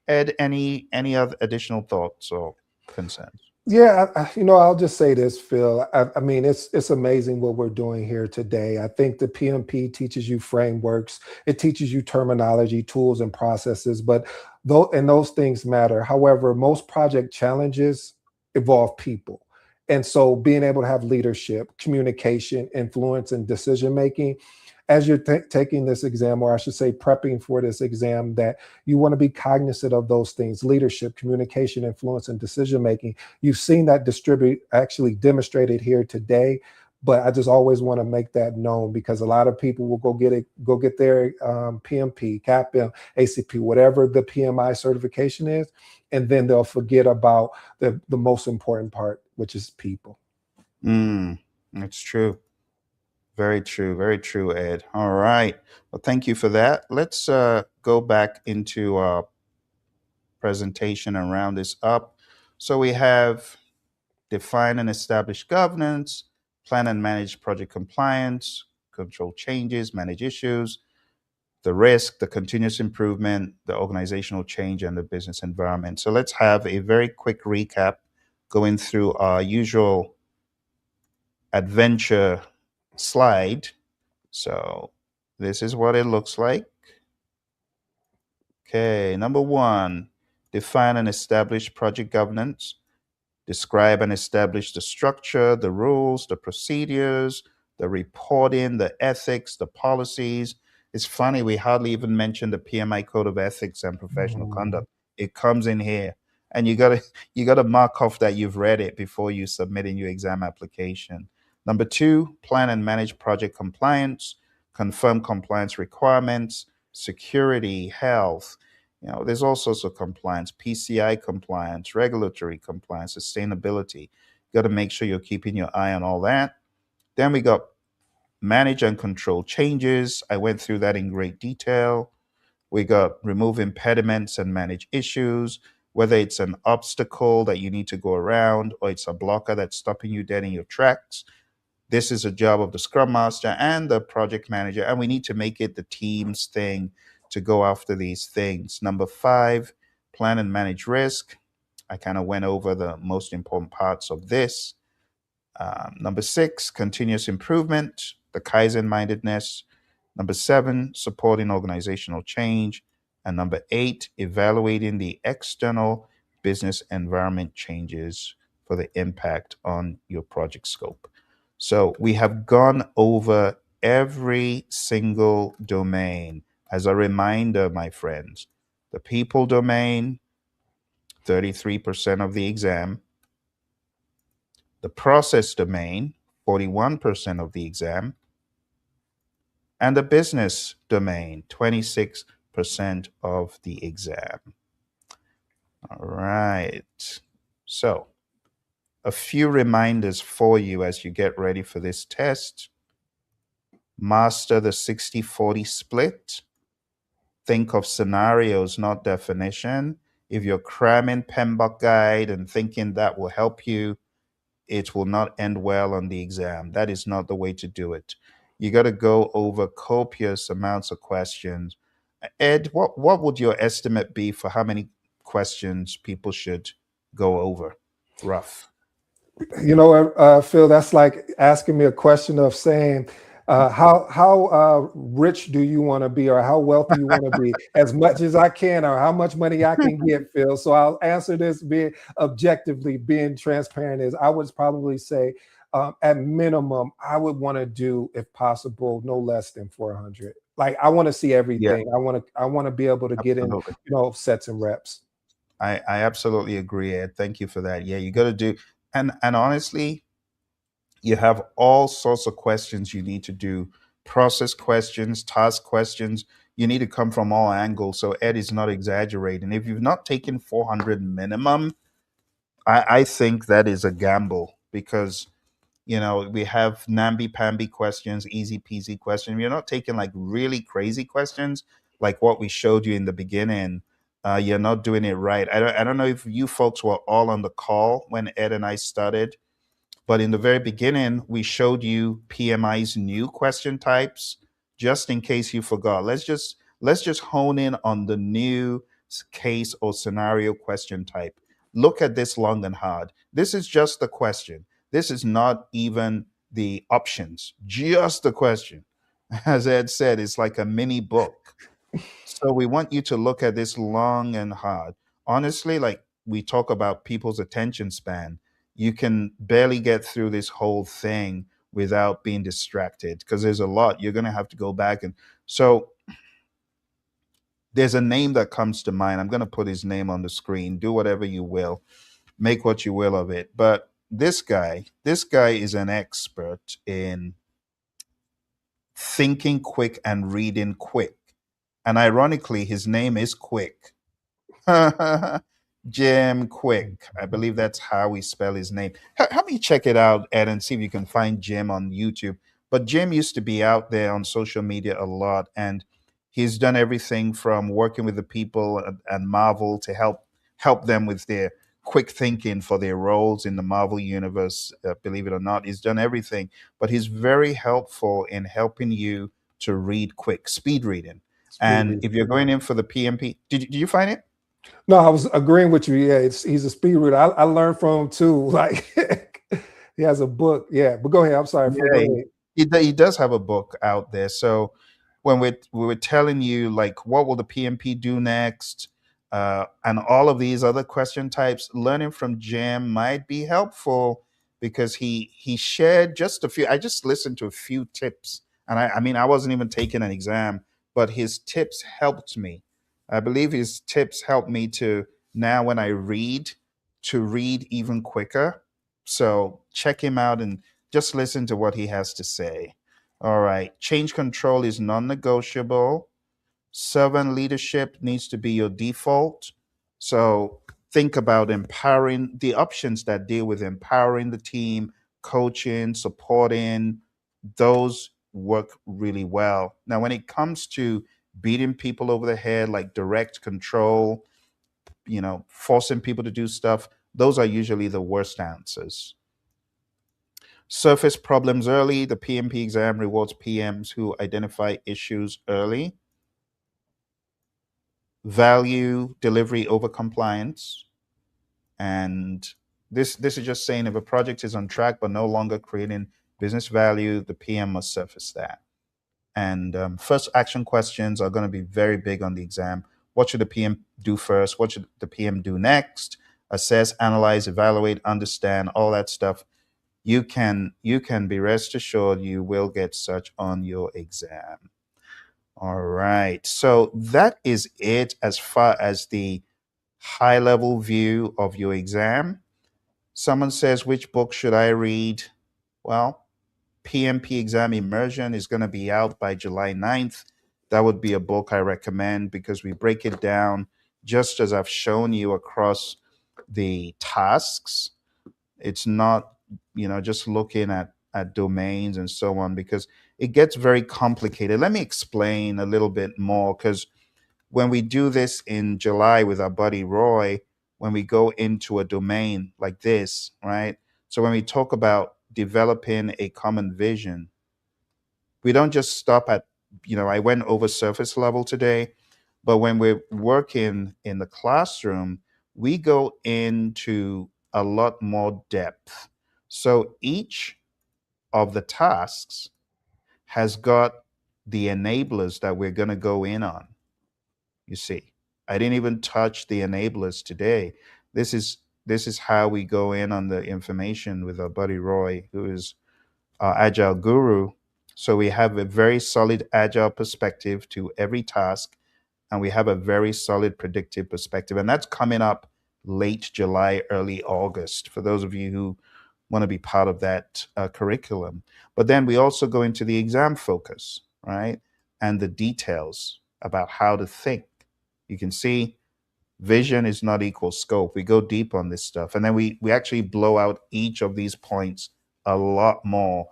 Ed, any other additional thoughts or concerns? Yeah, you know, I'll just say this, Phil. I mean, it's amazing what we're doing here today. I think the PMP teaches you frameworks, it teaches you terminology, tools, and processes, but though and those things matter. However, most project challenges involve people. And so being able to have leadership, communication, influence, and decision making as you're taking this exam, or I should say, prepping for this exam, that you want to be cognizant of those things: leadership, communication, influence, and decision making. You've seen that distribute actually demonstrated here today, but I just always want to make that known, because a lot of people will go get their PMP, CAPM, ACP, whatever the PMI certification is, and then they'll forget about the most important part, which is people. That's true. Very true. Very true, Ed. All right. Well, thank you for that. Let's go back into our presentation and round this up. So we have define and establish governance, plan and manage project compliance, control changes, manage issues, the risk, the continuous improvement, the organizational change, and the business environment. So let's have a very quick recap going through our usual adventure slide. So this is what it looks like. Okay, number one, define and establish project governance. Describe and establish the structure, the rules, the procedures, the reporting, the ethics, the policies. It's funny, we hardly even mention the PMI Code of Ethics and Professional Mhm. Conduct. It comes in here. And you gotta mark off that you've read it before you submit in your exam application. Number two, plan and manage project compliance. confirm compliance requirements, security, health. There's all sorts of compliance, PCI compliance, regulatory compliance, sustainability. You got to make sure you're keeping your eye on all that. Then we got manage and control changes. I went through that in great detail. We got remove impediments and manage issues, whether it's an obstacle that you need to go around or it's a blocker that's stopping you dead in your tracks. This is a job of the scrum master and the project manager, and we need to make it the team's thing to go after these things. Number 5, plan and manage risk. I kind of went over the most important parts of this. Number 6, continuous improvement, the Kaizen mindedness. Number 7, supporting organizational change. And number 8, evaluating the external business environment changes for the impact on your project scope. So we have gone over every single domain. As a reminder, my friends, the people domain, 33% of the exam. The process domain, 41% of the exam. And the business domain, 26% of the exam. All right. So, a few reminders for you as you get ready for this test. Master the 60-40 split. Think of scenarios, not definition. If you're cramming PMBOK guide and thinking that will help you, it will not end well on the exam. That is not the way to do it. You got to go over copious amounts of questions. Ed, what would your estimate be for how many questions people should go over? Rough. Phil, that's like asking me a question of saying, how rich do you want to be, or how wealthy you want to be? As much as I can, or how much money I can get, Phil. So I'll answer this being objectively, being transparent. Is I would probably say, at minimum, I would want to do, if possible, no less than 400. Like I want to see Yeah, everything. I want to be able to get in, absolutely. sets and reps. I absolutely agree, Ed. Thank you for that. Yeah, you got to do, and honestly, you have all sorts of questions you need to do, process questions, task questions. You need to come from all angles. So Ed is not exaggerating. If you've not taken 400 minimum, I think that is a gamble because we have namby-pamby questions, easy peasy questions. You're not taking like really crazy questions like what we showed you in the beginning. You're not doing it right. I don't know if you folks were all on the call when Ed and I started, but in the very beginning, we showed you PMI's new question types, just in case you forgot. Let's just hone in on the new case or scenario question type. Look at this long and hard. This is just the question. This is not even the options, just the question. As Ed said, it's like a mini book. So we want you to look at this long and hard. Honestly, like we talk about people's attention span, you can barely get through this whole thing without being distracted because there's a lot. You're going to have to go back. And so there's a name that comes to mind. I'm going to put his name on the screen. Do whatever you will, make what you will of it. But this guy is an expert in thinking quick and reading quick. And ironically, his name is Quick. Jim Quick. I believe that's how we spell his name. Help me check it out, Ed, and see if you can find Jim on YouTube. But Jim used to be out there on social media a lot, and he's done everything from working with the people at Marvel to help them with their quick thinking for their roles in the Marvel universe. Believe it or not, he's done everything. But he's very helpful in helping you to read quick, speed reading. Speed And reading. if you're going in for the PMP, did you find it? No, I was agreeing with you. Yeah, he's a speed reader. I learned from him too. Like he has a book. Yeah, but go ahead. I'm sorry, Phil. Go Yeah, ahead. he does have a book out there. So when we were telling you like what will the PMP do next, and all of these other question types, learning from Jim might be helpful because he shared just a few. I just listened to a few tips, and I mean I wasn't even taking an exam, but his tips helped me. I believe his tips helped me to now when I read to read even quicker. So check him out and just listen to what he has to say. All right. Change control is non negotiable. Servant leadership needs to be your default. So think about empowering the options that deal with empowering the team, coaching, supporting, those work really well. Now, when it comes to beating people over the head, like direct control, forcing people to do stuff, those are usually the worst answers. Surface problems early. The PMP exam rewards PMs who identify issues early. Value delivery over compliance. And this is just saying if a project is on track but no longer creating business value, the PM must surface that. And first action questions are going to be very big on the exam. What should the PM do first? What should the PM do next? Assess, analyze, evaluate, understand, all that stuff. You can be rest assured you will get such on your exam. All right. So that is it as far as the high level view of your exam. Someone says, which book should I read? Well, PMP Exam Immersion is going to be out by July 9th. That would be a book I recommend because we break it down just as I've shown you across the tasks. It's not, just looking at domains and so on because it gets very complicated. Let me explain a little bit more because when we do this in July with our buddy Roy, when we go into a domain like this, right? So when we talk about developing a common vision, we don't just stop at, I went over surface level today, but when we're working in the classroom, we go into a lot more depth. So each of the tasks has got the enablers that we're going to go in on. You see, I didn't even touch the enablers today. This is how we go in on the information with our buddy Roy, who is our agile guru. So we have a very solid agile perspective to every task, and we have a very solid predictive perspective. And that's coming up late July, early August for those of you who want to be part of that curriculum. But then we also go into the exam focus, right? And the details about how to think. You can see vision is not equal scope. We go deep on this stuff. And then we actually blow out each of these points a lot more.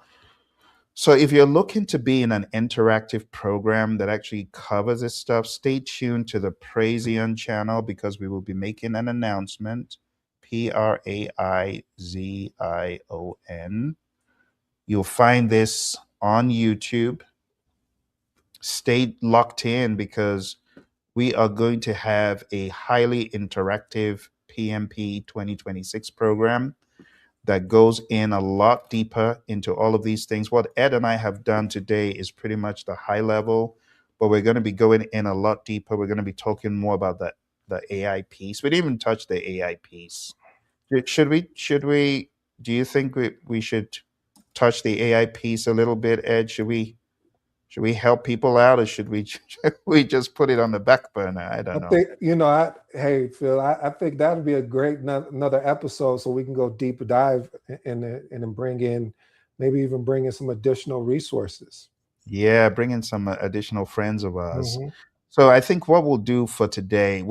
So if you're looking to be in an interactive program that actually covers this stuff, stay tuned to the Praizion channel because we will be making an announcement. Praizion. You'll find this on YouTube. Stay locked in because we are going to have a highly interactive PMP 2026 program that goes in a lot deeper into all of these things. What Ed and I have done today is pretty much the high level, but we're going to be going in a lot deeper. We're going to be talking more about the AI piece. We didn't even touch the AI piece. Should we do you think we should touch the AI piece a little bit, Ed? Should we help people out or should we should we just put it on the back burner? I I don't know. think, hey, Phil, I think that would be a great another episode so we can go deep dive in it and then maybe even bring in some additional resources. Yeah, bring in some additional friends of ours. Hmm. So I think what we'll do for today,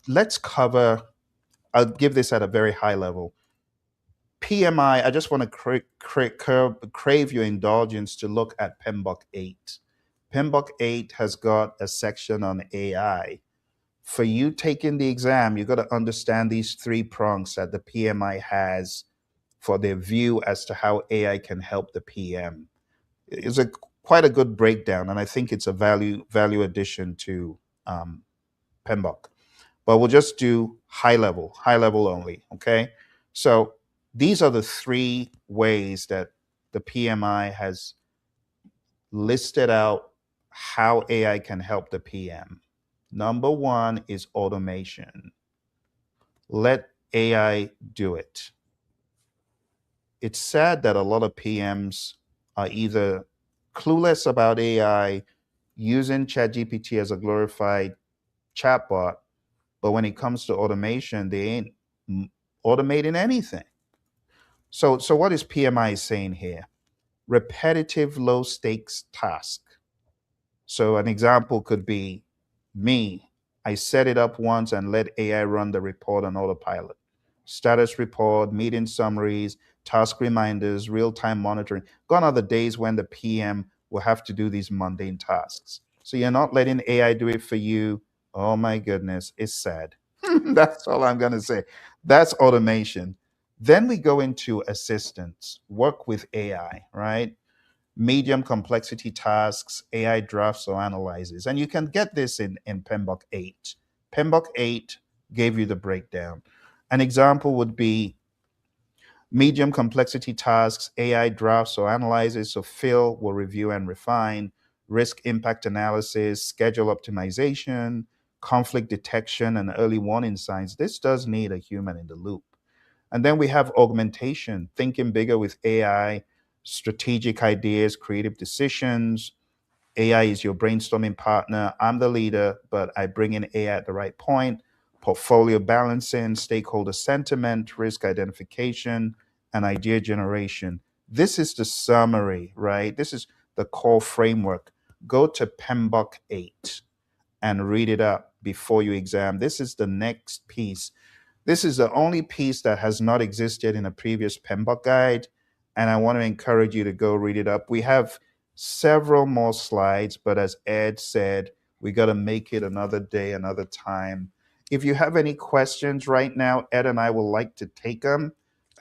let's cover. I'll give this at a very high level. PMI. I just want to crave your indulgence to look at PMBOK 8. PMBOK 8 has got a section on AI. For you taking the exam, you got to understand these three prongs that the PMI has for their view as to how AI can help the PM. It's a quite a good breakdown, and I think it's a value addition to PMBOK. But we'll just do high level only. Okay, so these are the three ways that the PMI has listed out how AI can help the PM. Number one is automation. Let AI do it. It's sad that a lot of PMs are either clueless about AI, using ChatGPT as a glorified chatbot, but when it comes to automation, they ain't automating anything. So what is PMI saying here? repetitive low stakes task. So an example could be me. I set it up once and let AI run the report on autopilot. Status report, meeting summaries, task reminders, real-time monitoring. Gone are the days when the PM will have to do these mundane tasks. So you're not letting AI do it for you. Oh my goodness, it's sad. That's all I'm going to say. That's automation. Then we go into assistance, work with AI, right? Medium complexity tasks, AI drafts or analyzes. And you can get this in PMBOK 8. PMBOK 8 gave you the breakdown. An example would be medium complexity tasks, AI drafts or analyzes. So Phill will review and refine, risk impact analysis, schedule optimization, conflict detection, and early warning signs. This does need a human in the loop. And then we have augmentation, thinking bigger with AI, strategic ideas, creative decisions. AI is your brainstorming partner. I'm the leader, but I bring in AI at the right point. Portfolio balancing, stakeholder sentiment, risk identification, and idea generation. This is the summary, right? This is the core framework. Go to PMBOK 8 and read it up before you exam. This is the next piece. This is the only piece that has not existed in a previous PMBOK guide, and I want to encourage you to go read it up. We have several more slides, but as Ed said, we got to make it another day, another time. If you have any questions right now, Ed and I will like to take them.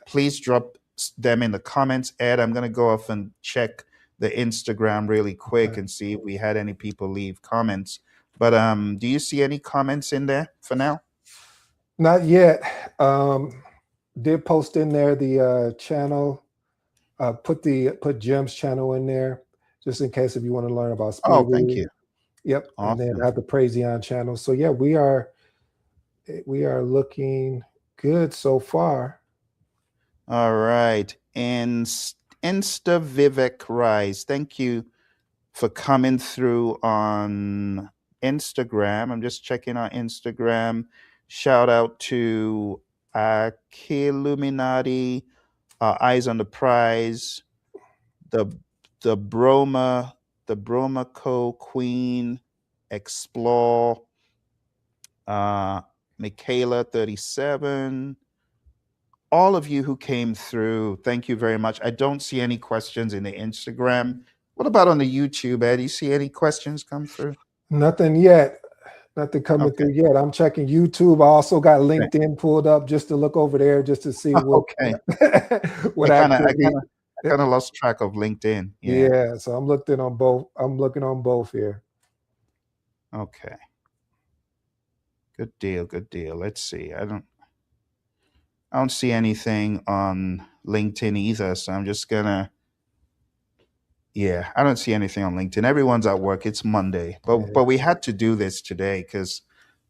Please drop them in the comments. Ed, I'm going to go off and check the Instagram really quick Okay. and see if we had any people leave comments. But do you see any comments in there for now? Not yet. Did post in there the channel. Put Jim's channel in there just in case if you want to learn about speed Oh, thank reading. you. Yep, and then Awesome. have the Praizion channel. So yeah, we are looking good so far. All right. And Insta Vivek Rise, thank you for coming through on Instagram. I'm just checking our Instagram. Shout out to Akiluminati, Eyes on the Prize, the the Broma, the Bromaco Queen, Explore, uh, Michaela 37, all of you who came through, thank you very much. I don't see any questions in the Instagram. What about on the YouTube, Ed? Do you see any questions come through? Nothing yet. Nothing coming Okay. through yet. I'm checking YouTube. I also got Okay. LinkedIn pulled up just to look over there just to see what Okay. what I kind of, I activity. kind of, I kind of lost track of LinkedIn. Yeah. Yeah, so I'm looking on both. I'm looking on both here. Okay. Good deal. Good deal. Let's see. I don't see anything on LinkedIn either. So I'm just gonna. Yeah, I don't see anything on LinkedIn. Everyone's at work. It's Monday, but Yeah. we had to do this today because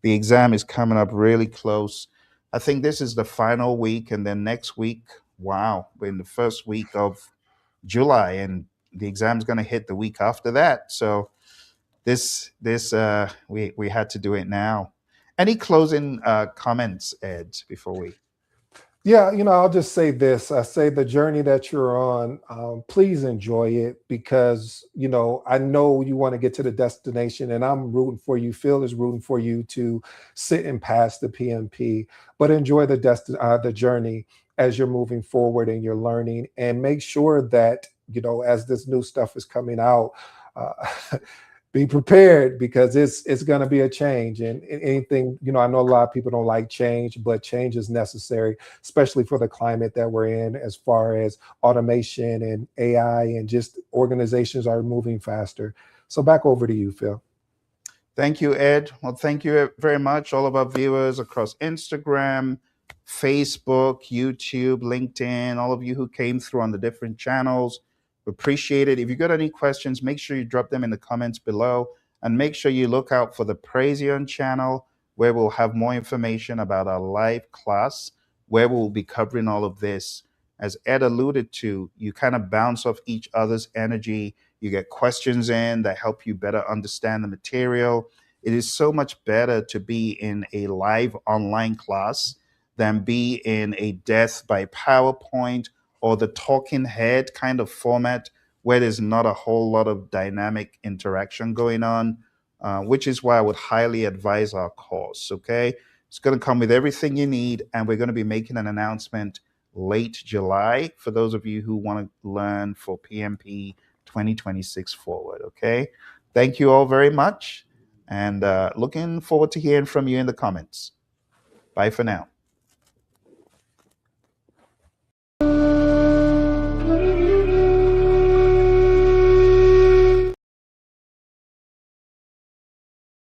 the exam is coming up really close. I think this is the final week, and then next week, wow, we're in the first week of July, and the exam's going to hit the week after that. So we had to do it now. Any closing comments, Ed, before we? Yeah, I'll just say this. I say the journey that you're on, please enjoy it because, I know you want to get to the destination and I'm rooting for you. Phil is rooting for you to sit and pass the PMP, but enjoy the journey as you're moving forward and you're learning and make sure that, as this new stuff is coming out, uh, be prepared because it's going to be a change and anything, I know a lot of people don't like change, but change is necessary, especially for the climate that we're in as far as automation and AI and just organizations are moving faster. So back over to you, Phil. Thank you, Ed. Well, thank you very much, all of our viewers across Instagram, Facebook, YouTube, LinkedIn, all of you who came through on the different channels. We appreciate it. If you got any questions, make sure you drop them in the comments below and make sure you look out for the Praizion channel where we'll have more information about our live class, where we'll be covering all of this. As Ed alluded to, you kind of bounce off each other's energy. You get questions in that help you better understand the material. It is so much better to be in a live online class than be in a death by PowerPoint or the talking head kind of format where there's not a whole lot of dynamic interaction going on, which is why I would highly advise our course. Okay, it's going to come with everything you need, and we're going to be making an announcement late July for those of you who want to learn for PMP 2026 forward. Okay, thank you all very much, and looking forward to hearing from you in the comments. Bye for now.